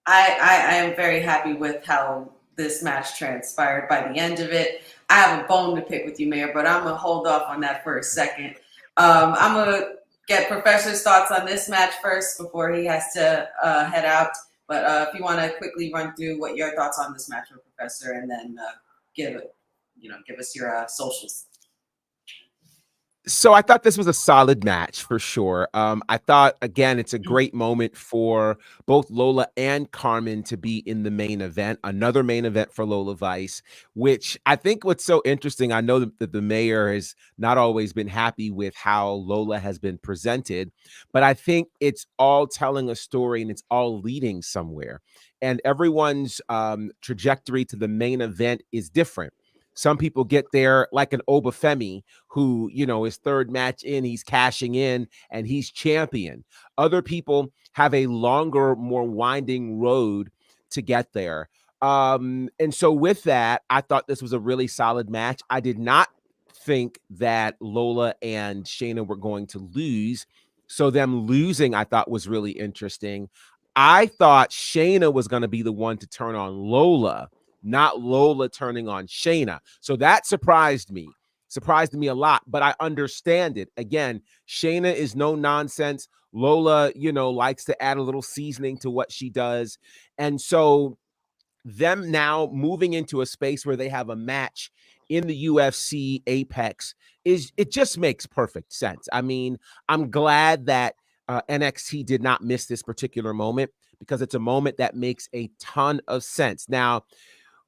I am very happy with how this match transpired by the end of it. I have a bone to pick with you, Mayor, but I'm going to hold off on that for a second. I'm going to get Professor's thoughts on this match first before he has to head out. But if you want to quickly run through what your thoughts on this match were, Professor, and then give us your socials. So I thought this was a solid match for sure. I thought, again, it's a great moment for both Lola and Carmen to be in the main event, another main event for Lola Vice, which I think what's so interesting, I know that the mayor has not always been happy with how Lola has been presented, but I think it's all telling a story and it's all leading somewhere. And everyone's trajectory to the main event is different. Some people get there like an FEMI who, his third match in, he's cashing in and he's champion. Other people have a longer, more winding road to get there. And so with that, I thought this was a really solid match. I did not think that Lola and Shayna were going to lose. So them losing, I thought, was really interesting. I thought Shayna was going to be the one to turn on Lola, not Lola turning on Shayna. So that surprised me a lot, but I understand it. Again, Shayna is no nonsense. Lola, likes to add a little seasoning to what she does. And so them now moving into a space where they have a match in the UFC Apex it just makes perfect sense. I mean, I'm glad that NXT did not miss this particular moment, because it's a moment that makes a ton of sense. Now,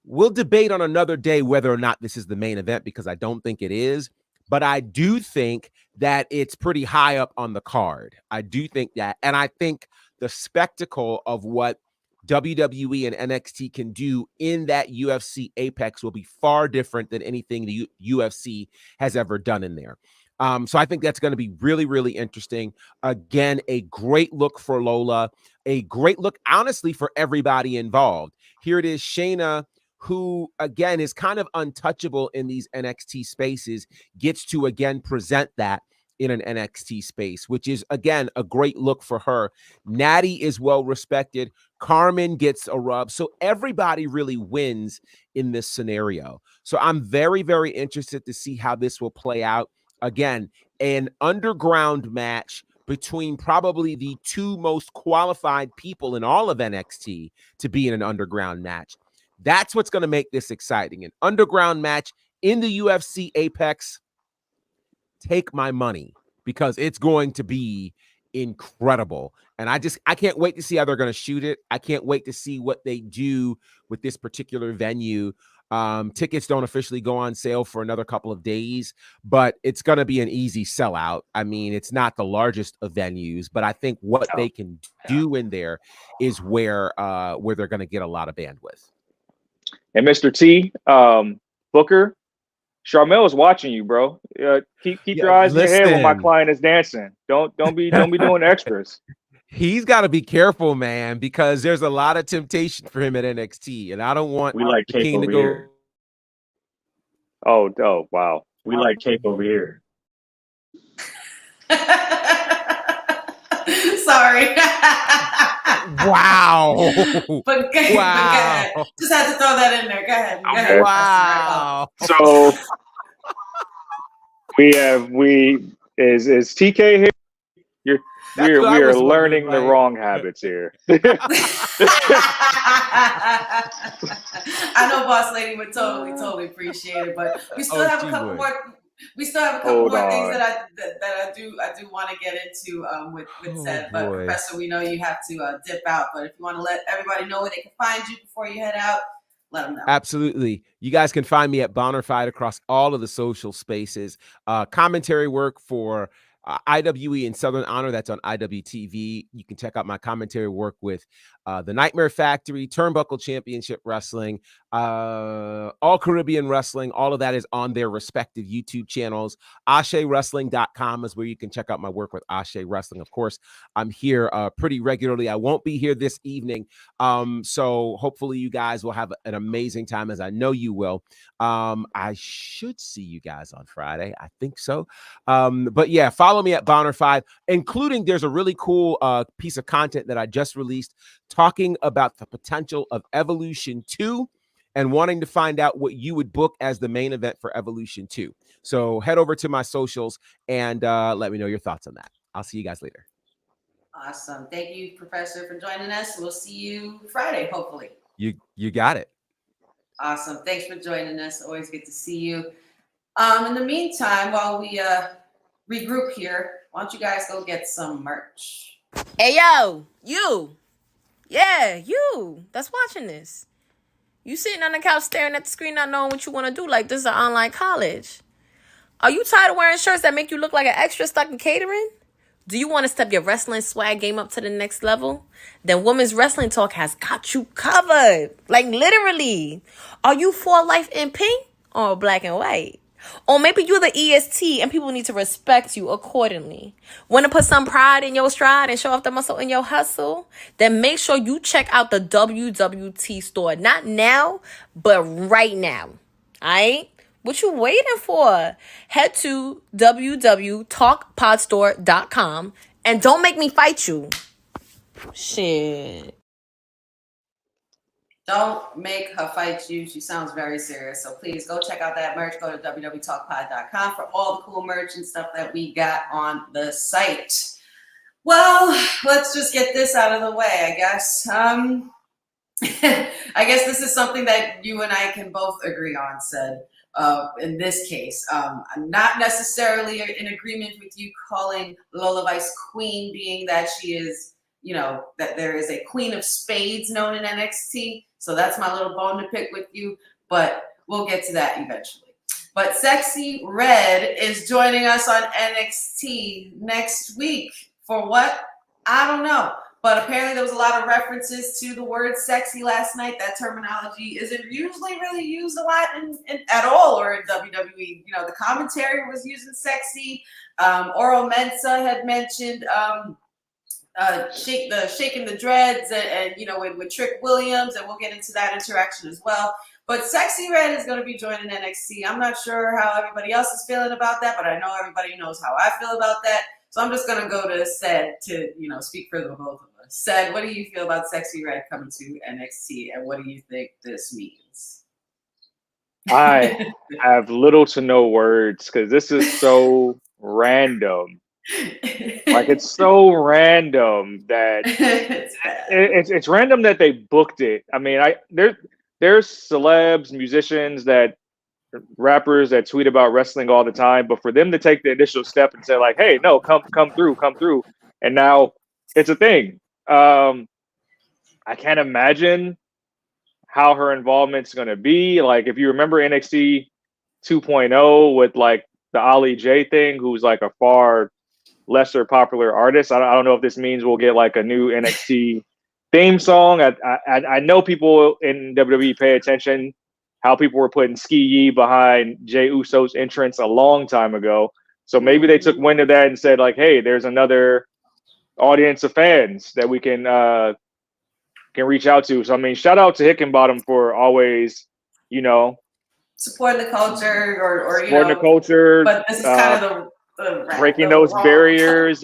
we'll debate on another day whether or not this is the main event, because I don't think it is, but I do think that it's pretty high up on the card. I do think that. And I think the spectacle of what WWE and NXT can do in that UFC Apex will be far different than anything the UFC has ever done in there. So I think that's going to be really, really interesting. Again, a great look for Lola, a great look, honestly, for everybody involved. Here it is, Shayna, who, again, is kind of untouchable in these NXT spaces, gets to, again, present that in an NXT space, which is, again, a great look for her. Natty is well respected. Carmen gets a rub. So everybody really wins in this scenario. So I'm very, very interested to see how this will play out. Again, an underground match between probably the two most qualified people in all of NXT to be in an underground match. That's what's going to make this exciting. An underground match in the UFC Apex. Take my money, because it's going to be incredible. And I can't wait to see how they're going to shoot it. I can't wait to see what they do with this particular venue. Tickets don't officially go on sale for another couple of days, but it's going to be an easy sellout. I mean, it's not the largest of venues, but I think what they can do in there is where they're going to get a lot of bandwidth. And Mr. T, Booker, Charmel is watching you, bro. Keep your eyes in your head when my client is dancing. Don't be doing extras. He's got to be careful, man, because there's a lot of temptation for him at NXT, and I don't want the King to go. Here. Oh, wow. We like Cape over here. Sorry. Wow. But go ahead. Just had to throw that in there. Go ahead. Go ahead. Wow. So is TK here? We are learning the wrong habits here. I know Boss Lady would totally appreciate it, but we still have a couple more. We still have a couple more things that I do want to get into with Seth. But Professor, we know you have to dip out. But if you want to let everybody know where they can find you before you head out, let them know. Absolutely. You guys can find me at bonnerfide across all of the social spaces. Commentary work for IWE and Southern Honor, that's on IWTV. You can check out my commentary work with the Nightmare Factory, Turnbuckle Championship Wrestling, All Caribbean Wrestling. All of that is on their respective YouTube channels. AsheWrestling.com is where you can check out my work with Ashe Wrestling. Of course, I'm here pretty regularly. I won't be here this evening, so hopefully you guys will have an amazing time, as I know you will. I should see you guys on Friday. I think so. But yeah, follow me at bonnerfide, including there's a really cool piece of content that I just released talking about the potential of Evolution 2 and wanting to find out what you would book as the main event for Evolution 2. So head over to my socials and let me know your thoughts on that. I'll see you guys later. Awesome. Thank you, Professor, for joining us. We'll see you Friday, hopefully. You got it. Awesome. Thanks for joining us. Always good to see you. In the meantime, while we regroup here, why don't you guys go get some merch? Hey, yo, you. Yeah, you that's watching this. You sitting on the couch staring at the screen not knowing what you want to do like this is an online college. Are you tired of wearing shirts that make you look like an extra stuck in catering? Do you want to step your wrestling swag game up to the next level? Then Women's Wrestling Talk has got you covered. Like literally. Are you for life in pink or black and white? Or maybe you're the EST and people need to respect you accordingly. Want to put some pride in your stride and show off the muscle in your hustle? Then make sure you check out the WWT store. Not now, but right now. Alright? What you waiting for? Head to wwtalkpodstore.com and don't make me fight you. Shit. Don't make her fight you. She sounds very serious. So please go check out that merch. Go to wwtalkpod.com for all the cool merch and stuff that we got on the site. Well, let's just get this out of the way, I guess. I guess this is something that you and I can both agree on, said. In this case, I'm not necessarily in agreement with you calling Lola Vice queen, being that she is, that there is a queen of spades known in NXT. So that's my little bone to pick with you, but we'll get to that eventually. But Sexy Red is joining us on NXT next week for what? I don't know. But apparently there was a lot of references to the word sexy last night. That terminology isn't usually really used a lot at all or in WWE. The commentary was using sexy. Oro Mensah had mentioned shaking the dreads and with Trick Williams, and we'll get into that interaction as well. But Sexy Red is going to be joining NXT. I'm not sure how everybody else is feeling about that, but I know everybody knows how I feel about that. So I'm just going to go to Sed to, speak for the both of us. Sed, what do you feel about Sexy Red coming to NXT, and what do you think this means? I have little to no words because this is so random. Like, it's so random that it's random that they booked it. I mean, there's celebs, musicians, rappers that tweet about wrestling all the time, but for them to take the initial step and say like, "Hey, no, come through," and now it's a thing. I can't imagine how her involvement's going to be. Like, if you remember NXT 2.0 with like the Ali J thing, who's like a far lesser popular artist. I don't know if this means we'll get like a new NXT theme song. I know people in WWE pay attention how people were putting Ski Yee behind Jey Uso's entrance a long time ago. So maybe they took wind of that and said like, hey, there's another audience of fans that we can reach out to. So I mean, shout out to Hickenbottom for always, supporting the culture or supporting the culture. But this is kind of breaking those barriers,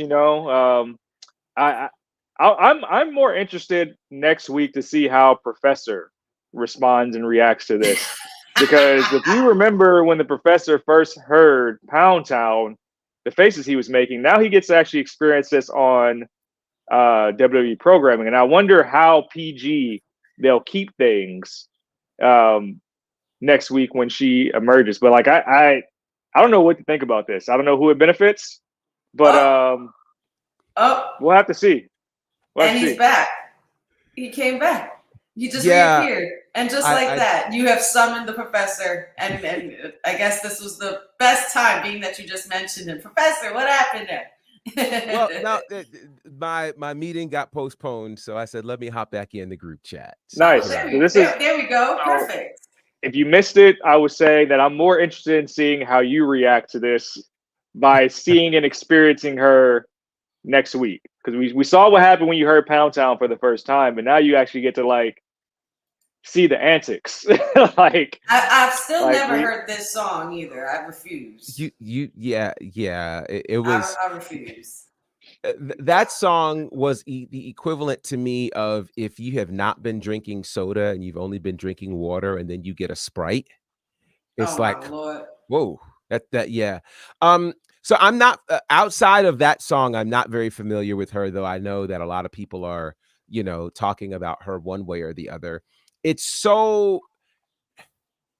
I'm more interested next week to see how Professor responds and reacts to this. Because if you remember when the Professor first heard Pound Town, the faces he was making, now he gets to actually experience this on WWE programming. And I wonder how PG they'll keep things next week when she emerges. But like I don't know what to think about this. I don't know who it benefits, but we'll have to see. He's back. He came back. He just reappeared. And just like that, you have summoned the Professor. And I guess this was the best time, being that you just mentioned him. Professor, what happened there? Well, now my meeting got postponed, so I said, let me hop back in the group chat. So, nice. There we go. Perfect. If you missed it, I was saying that I'm more interested in seeing how you react to this by seeing and experiencing her next week. Because we saw what happened when you heard Pound Town for the first time, but now you actually get to like see the antics. Like I've still never heard this song either. I refuse. It was. I refuse. That song was the equivalent to me of if you have not been drinking soda and you've only been drinking water, and then you get a Sprite. It's like, whoa, yeah. So I'm not outside of that song. I'm not very familiar with her, though. I know that a lot of people are, talking about her one way or the other. This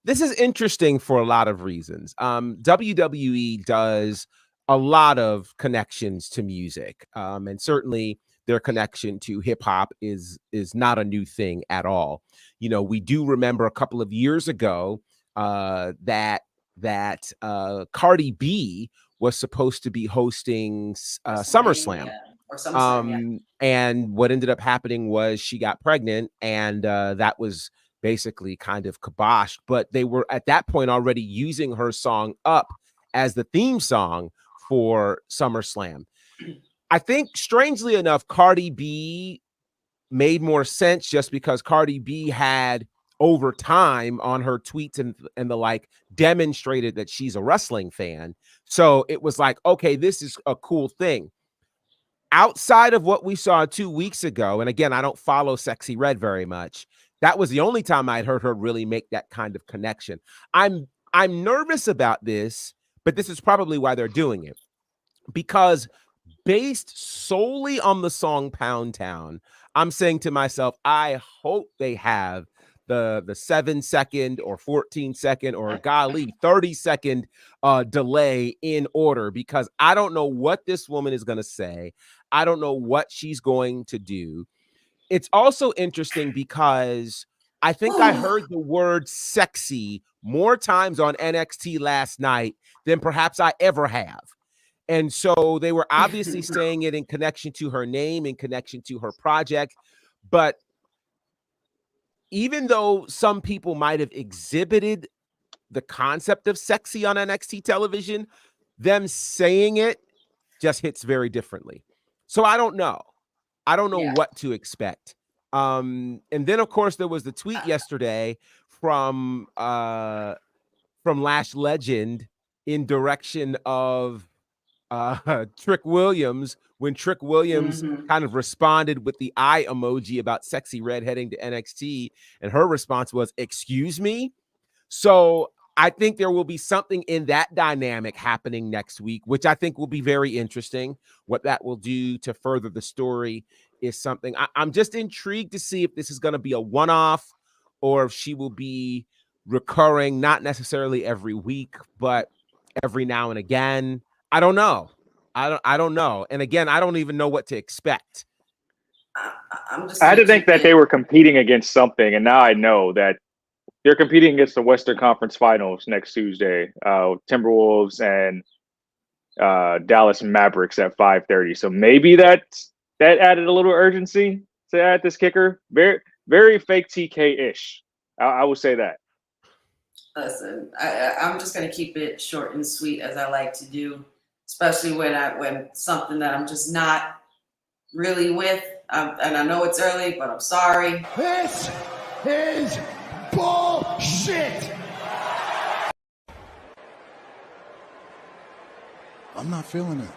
is interesting for a lot of reasons. WWE does a lot of connections to music, and certainly their connection to hip hop is not a new thing at all. We do remember a couple of years ago that Cardi B was supposed to be hosting SummerSlam. And what ended up happening was she got pregnant, and that was basically kind of kiboshed. But they were at that point already using her song Up as the theme song for SummerSlam. I think, strangely enough, Cardi B made more sense just because Cardi B had, over time, on her tweets and the like, demonstrated that she's a wrestling fan. So it was like, okay, this is a cool thing. Outside of what we saw 2 weeks ago, and again, I don't follow Sexy Red very much, that was the only time I'd heard her really make that kind of connection. I'm nervous about this, but this is probably why they're doing it. Because based solely on the song Pound Town, I'm saying to myself, I hope they have the 7-second or 14-second or golly 30-second delay in order, because I don't know what this woman is going to say. I don't know what she's going to do. It's also interesting because I think I heard the word sexy more times on NXT last night than perhaps I ever have. And so they were obviously saying it in connection to her name, in connection to her project. But even though some people might have exhibited the concept of sexy on NXT television, them saying it just hits very differently. So I don't know. What to expect. And then, of course, there was the tweet yesterday from Lash Legend in direction of Trick Williams when Trick Williams kind of responded with the eye emoji about sexy red heading to NXT, and her response was, "Excuse me." So I think there will be something in that dynamic happening next week, which I think will be very interesting. What that will do to further the story is something I'm just intrigued to see if this is going to be a one-off or if she will be recurring, not necessarily every week, but every now and again. I don't know. I don't know. And again, I don't even know what to expect. I'm just I had to gonna think keep that it- they were competing against something, and now I know that they're competing against the Western Conference Finals next Tuesday. Timberwolves and Dallas Mavericks at 5:30. So maybe that added a little urgency to add this kicker. Very, very fake TK-ish. I will say that. Listen, I'm just gonna keep it short and sweet as I like to do, especially when something that I'm just not really with. And I know it's early, but I'm sorry. This is bullshit. I'm not feeling it.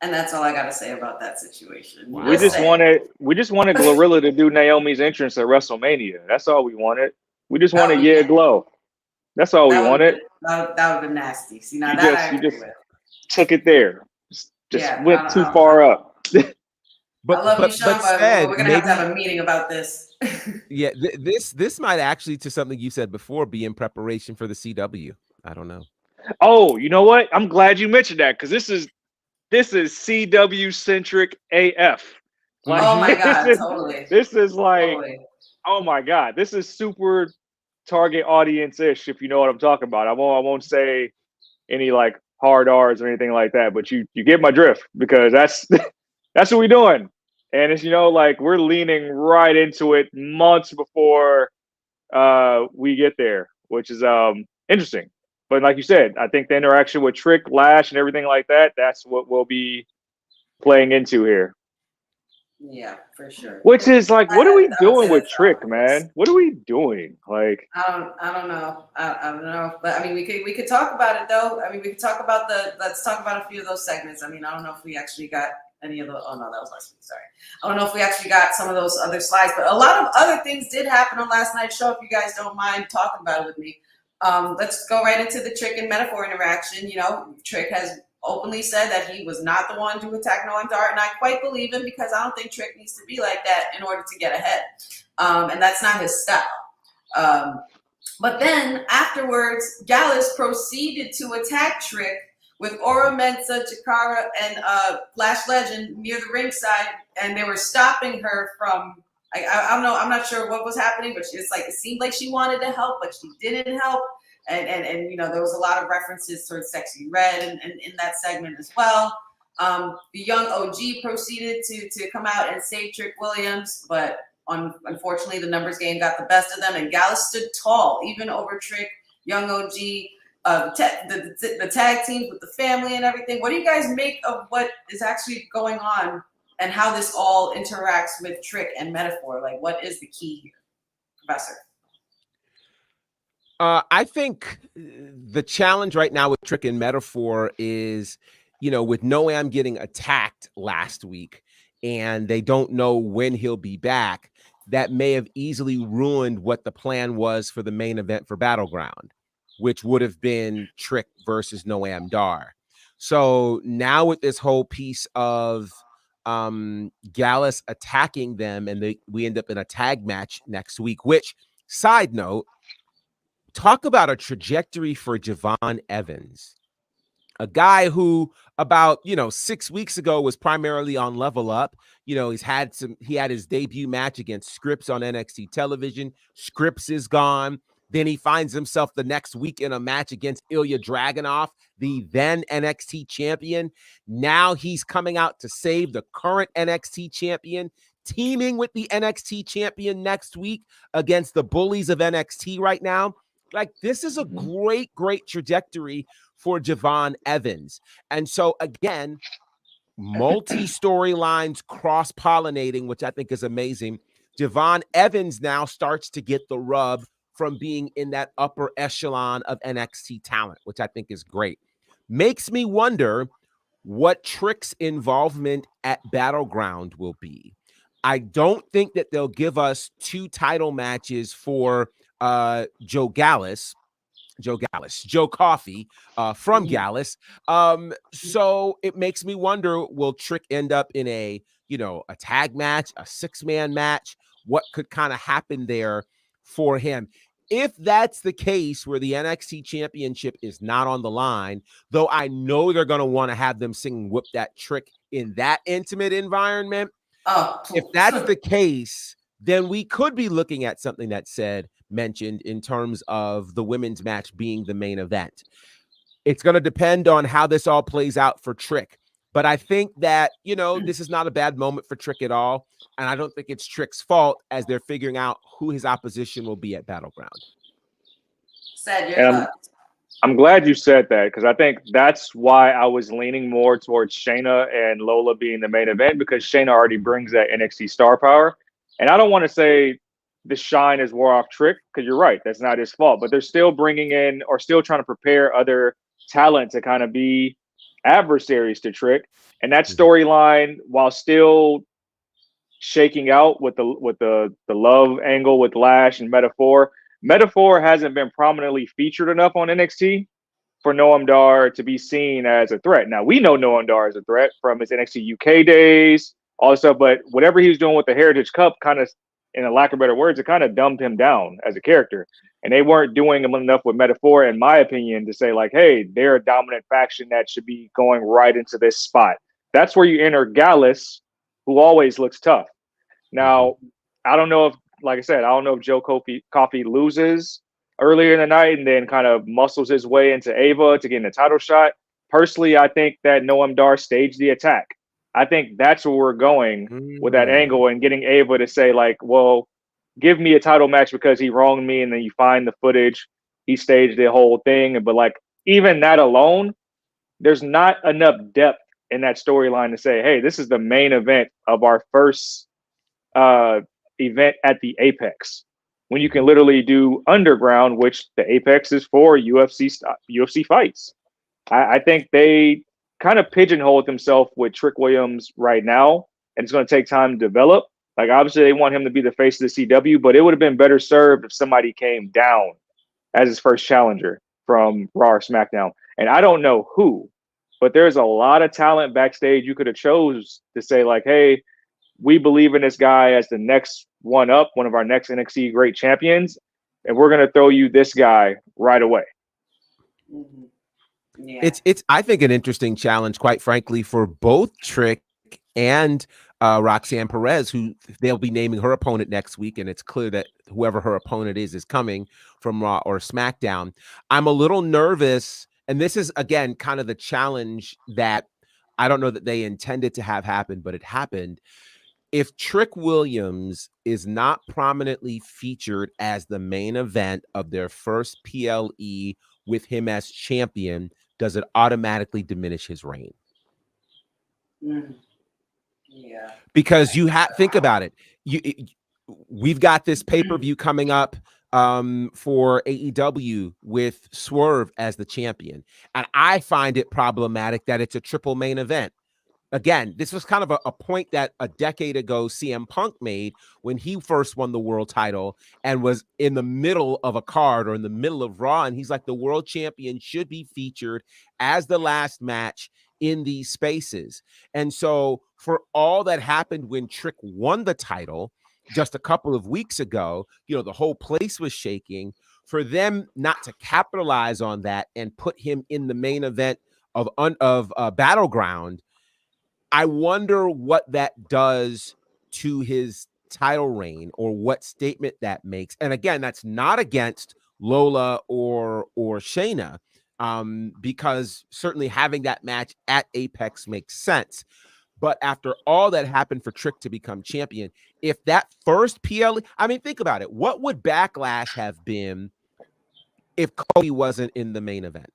And that's all I gotta say about that situation. Wow. We just wanted Glorilla to do Naomi's entrance at WrestleMania. That's all we wanted. We just wanted Yeah. Glow. That's all we wanted. That would have been nasty. See, now You that just- I you agree just- with. Took it there. Just Yeah, went I too don't- far up. I love you, Sean, but said, we're gonna have to have a meeting about this. Yeah, this might actually, to something you said before, be in preparation for the CW. I don't know. Oh, you know what? I'm glad you mentioned that because this is CW centric AF. Like, Oh my God, this is- totally. This is like, Totally. oh my God, this is super target audience ish. If you know what I'm talking about, I won't say any like hard R's or anything like that, but you get my drift because that's that's what we're doing, and it's like we're leaning right into it months before we get there, which is interesting. But like you said, I think the interaction with Trick, Lash, and everything like that's what we'll be playing into here. Yeah, for sure. Which is like, what are we I would doing say with that's Trick, how it man? What are we doing? Like, I don't know. I don't know. But I mean, we could talk about it though. I mean, we could talk about let's talk about a few of those segments. I mean, I don't know if we actually got any of the. Oh no, that was last week. Sorry. I don't know if we actually got some of those other slides, but a lot of other things did happen on last night's show. If you guys don't mind talking about it with me, let's go right into the Trick and Metaphor interaction. Trick has openly said that he was not the one to attack Noam Dar, and I quite believe him because I don't think Trick needs to be like that in order to get ahead, and that's not his style. But then afterwards, Gallus proceeded to attack Trick with Ora Mensa, Chikara, and Lash Legend near the ringside, and they were stopping her from. I don't know. I'm not sure what was happening, but it seemed like she wanted to help, but she didn't help. And there was a lot of references towards Sexy Red and in that segment as well. The young OG proceeded to come out and save Trick Williams, but unfortunately the numbers game got the best of them, and Gallus stood tall even over Trick, young OG, the tag teams with the family and everything. What do you guys make of what is actually going on and how this all interacts with Trick and Metaphor? Like, what is the key here, Professor? I think the challenge right now with Trick and Metaphor is, with Noam getting attacked last week and they don't know when he'll be back, that may have easily ruined what the plan was for the main event for Battleground, which would have been Trick versus Noam Dar. So now with this whole piece of Gallus attacking them, and we end up in a tag match next week, which, side note, talk about a trajectory for Javon Evans, a guy who about 6 weeks ago was primarily on Level Up. He had his debut match against Scripps on NXT television. Scripps is gone. Then he finds himself the next week in a match against Ilya Dragunov, the then NXT champion. Now he's coming out to save the current NXT champion, teaming with the NXT champion next week against the bullies of NXT right now. Like, this is a great, great trajectory for Javon Evans. And so, again, multi-storylines cross-pollinating, which I think is amazing. Devon Evans now starts to get the rub from being in that upper echelon of NXT talent, which I think is great. Makes me wonder what Trick's involvement at Battleground will be. I don't think that they'll give us 2 title matches for Joe Coffey from Gallus. So it makes me wonder, will Trick end up in a tag match, a 6-man match? What could kind of happen there for him? If that's the case, where the NXT championship is not on the line, though I know they're going to want to have them sing Whip That Trick in that intimate environment. If that's the case, then we could be looking at something that's mentioned in terms of the women's match being the main event. It's going to depend on how this all plays out for Trick. But I think that, this is not a bad moment for Trick at all. And I don't think it's Trick's fault as they're figuring out who his opposition will be at Battleground. I'm glad you said that, because I think that's why I was leaning more towards Shayna and Lola being the main event, because Shayna already brings that NXT star power. And I don't want to say the shine is wore off Trick, because you're right, that's not his fault. But they're still bringing in, or still trying to prepare other talent to kind of be adversaries to Trick. And that storyline, while still shaking out with the love angle with Lash and Metaphor hasn't been prominently featured enough on NXT for Noam Dar to be seen as a threat. Now, we know Noam Dar is a threat from his NXT UK days, all stuff, but whatever he was doing with the Heritage Cup, kind of, in a lack of better words, it kind of dumbed him down as a character. And they weren't doing him enough with Metaphor, in my opinion, to say, like, hey, they're a dominant faction that should be going right into this spot. That's where you enter Gallus, who always looks tough. Now, I don't know if, like I said, I don't know if Joe Coffey loses earlier in the night and then kind of muscles his way into Ava to get a title shot. Personally, I think that Noam Dar staged the attack. I think that's where we're going with that angle, and getting Ava to say, like, well, give me a title match because he wronged me. And then you find the footage. He staged the whole thing. But, like, even that alone, there's not enough depth in that storyline to say, hey, this is the main event of our first event at the Apex, when you can literally do Underground, which the Apex is for UFC fights. I think they kind of pigeonholed themselves with Trick Williams right now, and it's going to take time to develop. Like, obviously they want him to be the face of the CW, but it would have been better served if somebody came down as his first challenger from Raw or SmackDown. And I don't know who, but there's a lot of talent backstage you could have chose to say, like, hey, we believe in this guy as the next one up, one of our next NXT great champions, and we're going to throw you this guy right away. Yeah. It's I think an interesting challenge, quite frankly, for both Trick and Roxanne Perez, who they'll be naming her opponent next week, and it's clear that whoever her opponent is coming from Raw or SmackDown. I'm a little nervous, and this is, again, kind of the challenge that I don't know that they intended to have happen, but it happened. If Trick Williams is not prominently featured as the main event of their first PLE with him as champion, does it automatically diminish his reign? Yeah. Because you think about it. We've got this pay-per-view coming up for AEW with Swerve as the champion. And I find it problematic that it's a triple main event. Again, this was kind of a point that a decade ago CM Punk made when he first won the world title and was in the middle of a card or in the middle of Raw. And he's like, the world champion should be featured as the last match in these spaces. And so for all that happened when Trick won the title just a couple of weeks ago, the whole place was shaking. For them not to capitalize on that and put him in the main event of Battleground, I wonder what that does to his title reign, or what statement that makes. And again, that's not against Lola or Shayna, because certainly having that match at Apex makes sense. But after all that happened for Trick to become champion, if that first PLE, I mean, think about it. What would Backlash have been if Cody wasn't in the main event?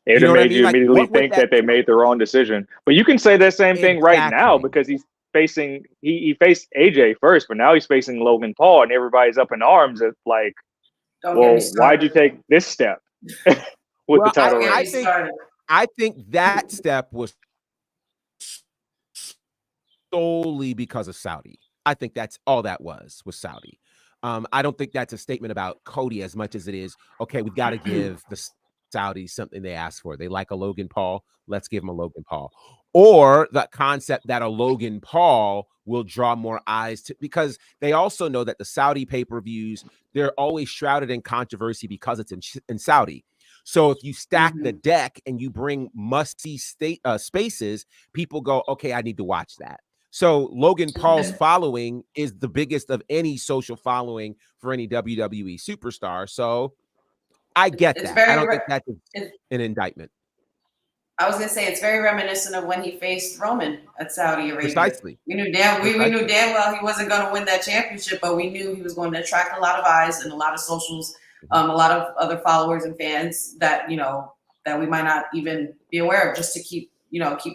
It would have made you immediately think that they made the wrong decision. But you can say that same thing right now, because facing he faced AJ first, but now he's facing Logan Paul, and everybody's up in arms at like, Don't get me well, why'd started. you take this step with the title Don't get reign? me started. I think that step was solely because of Saudi. I think that's all that was Saudi. I don't think that's a statement about Cody as much as it is, okay, we got to give the Saudis something they asked for. They like a Logan Paul. Let's give them a Logan Paul. Or the concept that a Logan Paul will draw more eyes to, because they also know that the Saudi pay-per-views, they're always shrouded in controversy because it's in Saudi. So if you stack the deck and you bring must-see spaces, people go, okay, I need to watch that. So Logan Paul's following is the biggest of any social following for any WWE superstar. So I get that. I don't think that's an indictment. I was gonna say it's very reminiscent of when he faced Roman at Saudi Arabia. Precisely. We knew damn well he wasn't going to win that championship, but we knew he was going to attract a lot of eyes and a lot of socials, a lot of other followers and fans that that we might not even be aware of, just to keep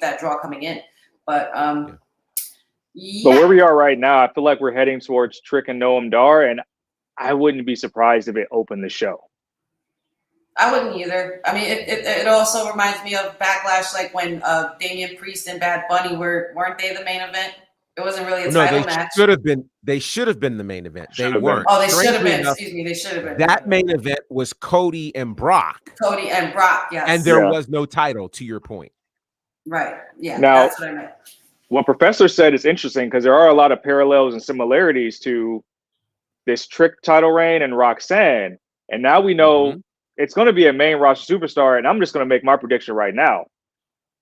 that draw coming in. But But where we are right now, I feel like we're heading towards Trick and Noam Dar, and I wouldn't be surprised if it opened the show. I wouldn't either. I mean, it also reminds me of Backlash, like when Damian Priest and Bad Bunny weren't they the main event? It wasn't really a title match. They should have been the main event. They Should've weren't. Oh, they should have been. Excuse me, they should have been. That main event was Cody and Brock. Cody and Brock, yes. And there was no title, to your point. Right. Yeah. Now, that's what I meant. What Professor said is interesting because there are a lot of parallels and similarities to this Trick title reign and Roxanne. And now we know it's going to be a main roster superstar. And I'm just going to make my prediction right now.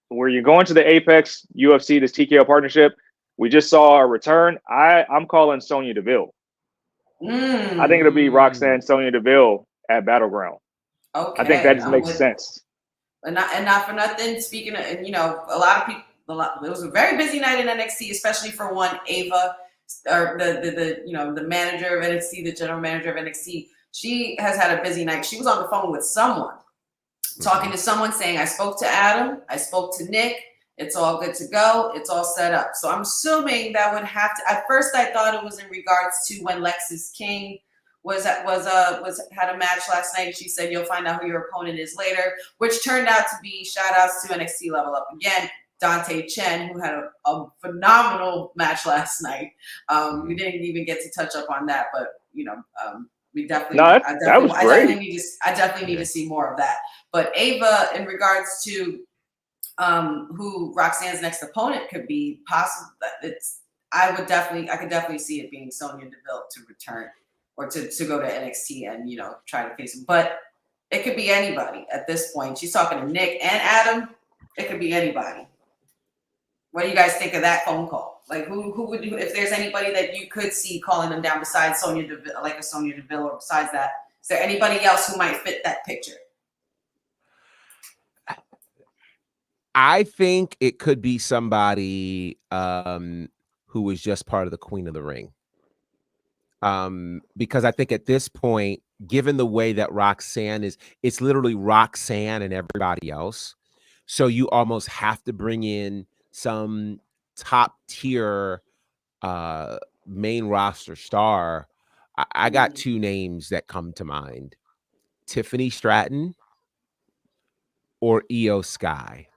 Where you're going to the Apex UFC, this TKO partnership, we just saw a return. I'm calling Sonya Deville. I think it'll be Roxanne, Sonya Deville at Battleground. Okay. I think that just makes sense. And not for nothing. Speaking of, and a lot of people. It was a very busy night in NXT, especially for one Ava, or the manager of NXT, the general manager of NXT. She has had a busy night. She was on the phone with someone, talking to someone, saying, "I spoke to Adam, I spoke to Nick. It's all good to go. It's all set up." So I'm assuming that would have to. At first, I thought it was in regards to when Lexis King had a match last night. She said, "You'll find out who your opponent is later," which turned out to be shout outs to NXT Level Up again. Dante Chen, who had a phenomenal match last night. We didn't even get to touch up on that, but we definitely. That was great. I definitely need to see more of that. But Ava, in regards to who Roxanne's next opponent could be, possible. I could definitely see it being Sonya Deville to return or to go to NXT and try to face him. But it could be anybody at this point. She's talking to Nick and Adam. It could be anybody. What do you guys think of that phone call? Like, who would you, if there's anybody that you could see calling them down besides Sonya Deville, like a Sonya Deville, or besides that, is there anybody else who might fit that picture? I think it could be somebody who was just part of the Queen of the Ring. Because I think at this point, given the way that Roxanne is, it's literally Roxanne and everybody else. So you almost have to bring in some top tier main roster star. I got two names that come to mind: Tiffany Stratton or Io Sky.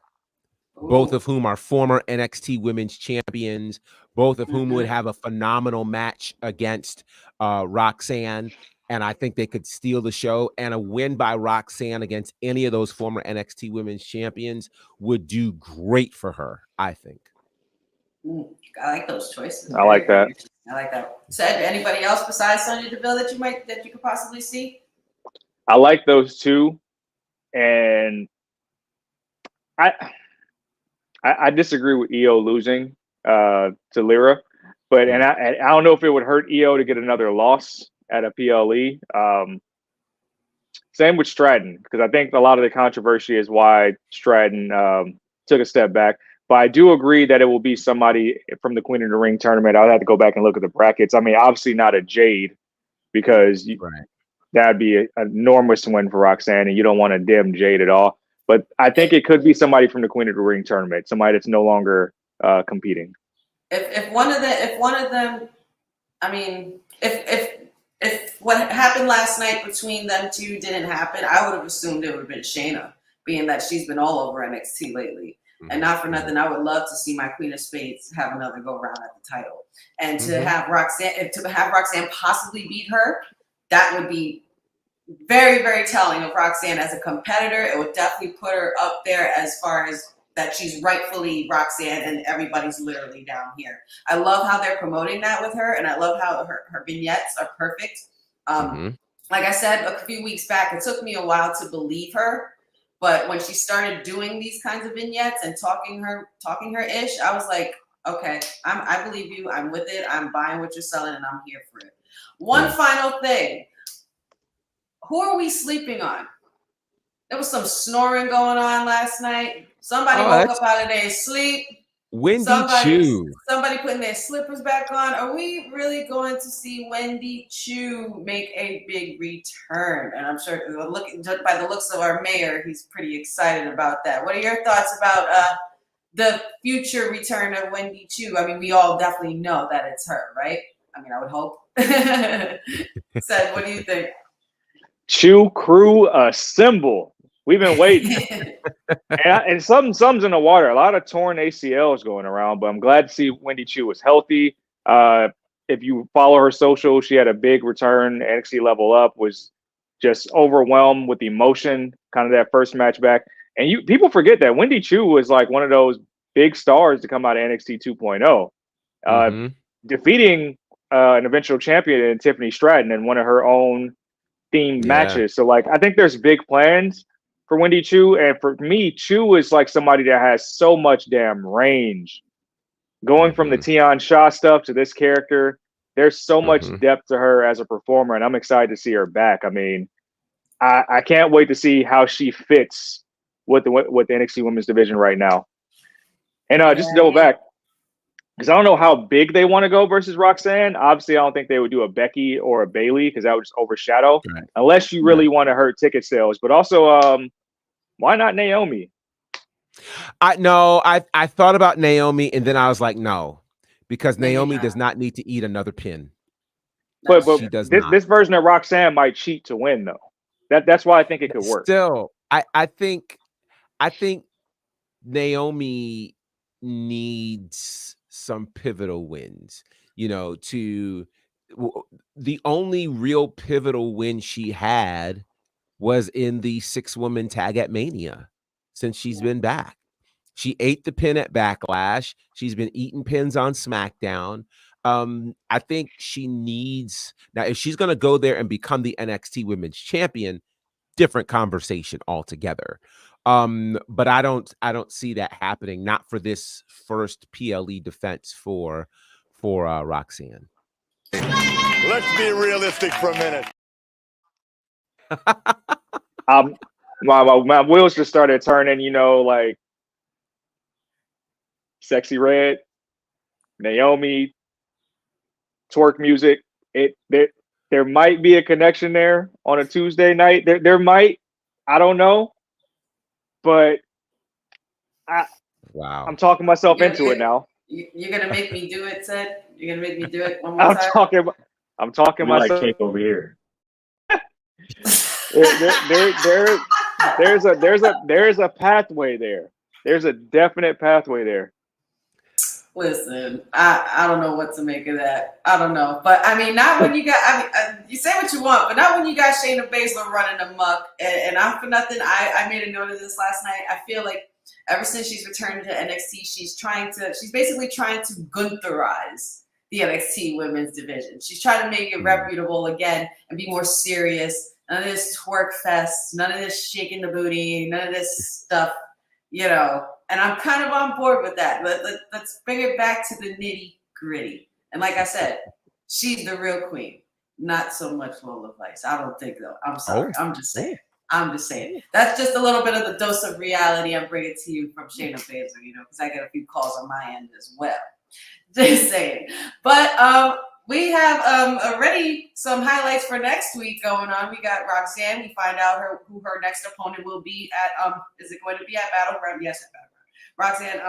Both of whom are former NXT Women's Champions, both of whom would have a phenomenal match against Roxanne. And I think they could steal the show. And a win by Roxanne against any of those former NXT Women's Champions would do great for her, I think. I like those choices. I like that. I like that. Said anybody else besides Sonya Deville that you could possibly see? I like those two. And I disagree with Io losing to Lyra, but I don't know if it would hurt Io to get another loss at a PLE. Same with Stratton, because I think a lot of the controversy is why Stratton took a step back. But I do agree that it will be somebody from the Queen of the Ring tournament. I'll have to go back and look at the brackets. I mean, obviously not a Jade, because that'd be an enormous win for Roxanne, and you don't want to dim Jade at all. But I think it could be somebody from the Queen of the Ring tournament, somebody that's no longer competing. if one of them, I mean, if what happened last night between them two didn't happen, I would have assumed it would have been Shayna, being that she's been all over NXT lately. And not for nothing, I would love to see my Queen of Spades have another go around at the title, and to have Roxanne possibly beat her. That would be very, very telling of Roxanne as a competitor. It would definitely put her up there as far as that she's rightfully Roxanne and everybody's literally down here. I love how they're promoting that with her, and I love how her vignettes are perfect. Like I said a few weeks back, it took me a while to believe her, but when she started doing these kinds of vignettes and talking her ish, I was like, okay, I believe you. I'm with it. I'm buying what you're selling, and I'm here for it. One final thing. Who are we sleeping on? There was some snoring going on last night. Somebody woke up out of their sleep. Wendy Choo. Somebody putting their slippers back on. Are we really going to see Wendy Choo make a big return? And I'm sure, by the looks of our mayor, he's pretty excited about that. What are your thoughts about the future return of Wendy Choo? I mean, we all definitely know that it's her, right? I mean, I would hope. Said, what do you think? Chew Crew assemble. We've been waiting. and something's in the water. A lot of torn ACLs going around, but I'm glad to see Wendy Choo was healthy. If you follow her social, she had a big return. NXT Level Up, was just overwhelmed with emotion, kind of that first match back. And people forget that Wendy Choo was like one of those big stars to come out of NXT 2.0, defeating an eventual champion in Tiffany Stratton in one of her own themed matches. So like, I think there's big plans for Wendy Choo, and for me, Choo is like somebody that has so much damn range. Going from the Tian Sha stuff to this character, there's so much depth to her as a performer, and I'm excited to see her back. I mean, I can't wait to see how she fits with the NXT Women's Division right now. And just to double back, because I don't know how big they want to go versus Roxanne. Obviously, I don't think they would do a Becky or a Bayley because that would just overshadow, unless you really want to hurt ticket sales. But also, why not Naomi? I thought about Naomi, and then I was like, no, because Naomi does not need to eat another pin. But this version of Roxanne might cheat to win, though. That's why I think it could work. Still, I think Naomi needs some pivotal wins. The only real pivotal win she had was in the 6-woman tag at Mania since she's been back. She ate the pin at Backlash. She's been eating pins on SmackDown. I think she needs, now if she's going to go there and become the NXT Women's Champion, different conversation altogether. But I don't see that happening. Not for this first PLE defense for Roxanne. Let's be realistic for a minute. My wheels just started turning. Like Sexy Red, Naomi, twerk music. There might be a connection there on a Tuesday night. There might. I don't know. But I'm talking myself into it now. You're gonna make me do it, Ted? You're gonna make me do it one more time? I'm talking myself. Like cake over here. There's a pathway there. There's a definite pathway there. Listen, I don't know what to make of that. I don't know, but I mean, not when you got. You say what you want, but not when you got Shayna Baszler running amok. And not for nothing, I made a note of this last night. I feel like ever since she's returned to NXT, she's basically trying to Gunther-ize the NXT Women's Division. She's trying to make it reputable again and be more serious. None of this twerk fest, none of this shaking the booty, none of this stuff, And I'm kind of on board with that. Let's bring it back to the nitty gritty. And like I said, she's the real queen, not so much Lola Vice. I don't think though. I'm sorry. I'm just saying. That's just a little bit of the dose of reality I'm bringing to you from Shayna Baszler, because I get a few calls on my end as well. Just saying. But we have already some highlights for next week going on. We got Roxanne. We find out who her next opponent will be at. Is it going to be at Battleground? Yes, at Battleground. Roxanne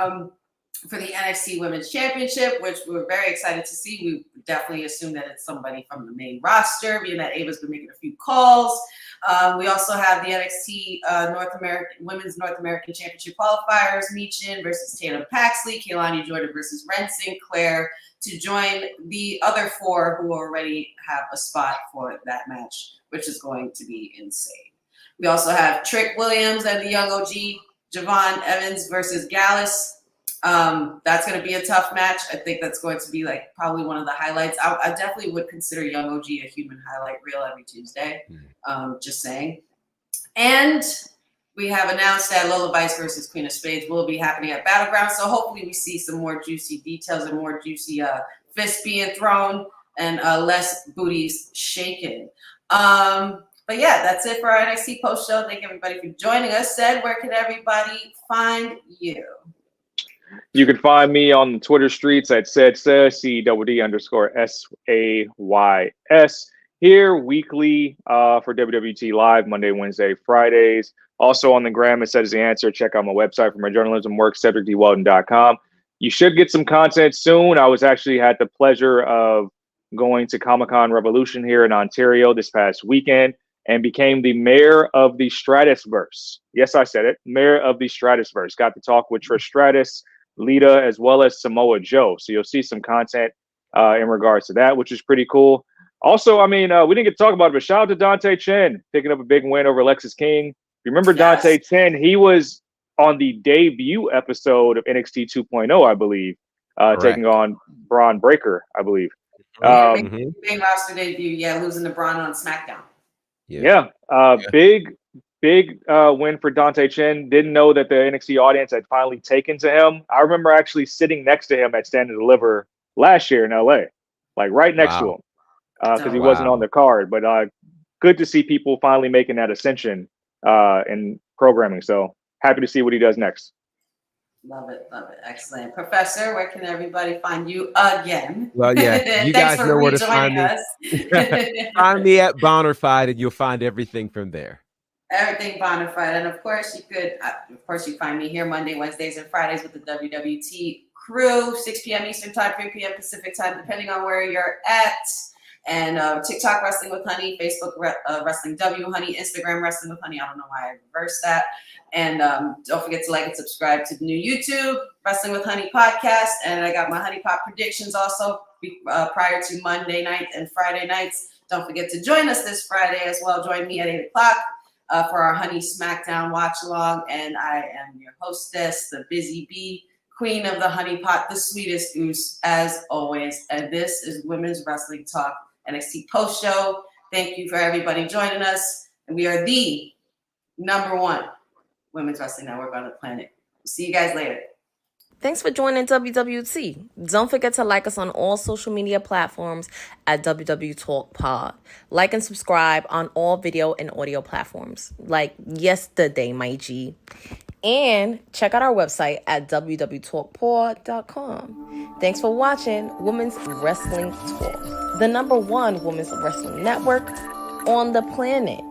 for the NXT Women's Championship, which we're very excited to see. We definitely assume that it's somebody from the main roster, being that Ava's been making a few calls. We also have the NXT Women's North American Championship qualifiers, Michin versus Tatum Paxley, Keilani Jordan versus Ren Sinclair, to join the other four who already have a spot for that match, which is going to be insane. We also have Trick Williams and the young OG, Javon Evans versus Gallus. That's going to be a tough match. I think that's going to be like probably one of the highlights. I definitely would consider young OG a human highlight reel every Tuesday. Just saying. And we have announced that Lola Vice versus Queen of Spades will be happening at Battleground. So hopefully we see some more juicy details and more juicy fists being thrown and less booties shaken. But yeah, that's it for our NXT post show. Thank everybody for joining us. Said, where can everybody find you? You can find me on the Twitter streets at says CDD_SAYS. Here weekly for WWT Live, Monday, Wednesday, Fridays. Also on the gram, it says the answer. Check out my website for my journalism work, CedricDWeldon.com. You should get some content soon. I was actually had the pleasure of going to Comic-Con Revolution here in Ontario this past weekend and became the mayor of the Stratusverse. Yes, I said it. Mayor of the Stratusverse. Got to talk with Trish Stratus, Lita, as well as Samoa Joe. So you'll see some content in regards to that, which is pretty cool. Also, I mean, we didn't get to talk about it, but shout out to Dante Chen picking up a big win over Alexis King. Remember Dante Chen? He was on the debut episode of NXT 2.0, I believe, taking on Braun Breaker, I believe. Big roster debut, losing to Braun on SmackDown. Big win for Dante Chen. Didn't know that the NXT audience had finally taken to him. I remember actually sitting next to him at Stand and Deliver last year in LA, like right next to him, because he wasn't on the card. But good to see people finally making that ascension in programming. So happy to see what he does next. Love it. Excellent. Professor, where can everybody find you again? Well, yeah, you guys know where to find me. Find me at bonnerfide, and you'll find everything from there. Everything bonafide. And of course, you find me here Monday, Wednesdays, and Fridays with the WWT crew, 6 p.m. Eastern Time, 3 p.m. Pacific Time, depending on where you're at. And TikTok, Wrestling with Honey, Facebook, Wrestling W Honey, Instagram, Wrestling with Honey. I don't know why I reversed that. And don't forget to like and subscribe to the new YouTube, Wrestling with Honey podcast. And I got my Honey Pop predictions also prior to Monday night and Friday nights. Don't forget to join us this Friday as well. Join me at 8 o'clock. For our Honey Smackdown watch along, and I am your hostess, the Busy Bee, queen of the Honey Pot, the sweetest goose, as always. And this is Women's Wrestling Talk NXT Post Show. Thank you for everybody joining us, and we are the #1 women's wrestling network on the planet. See you guys later. Thanks for joining WWT. Don't forget to like us on all social media platforms at wwtalkpod. Like and subscribe on all video and audio platforms, like yesterday, my G. And check out our website at wwtalkpod.com. Thanks for watching Women's Wrestling Talk, the #1 women's wrestling network on the planet.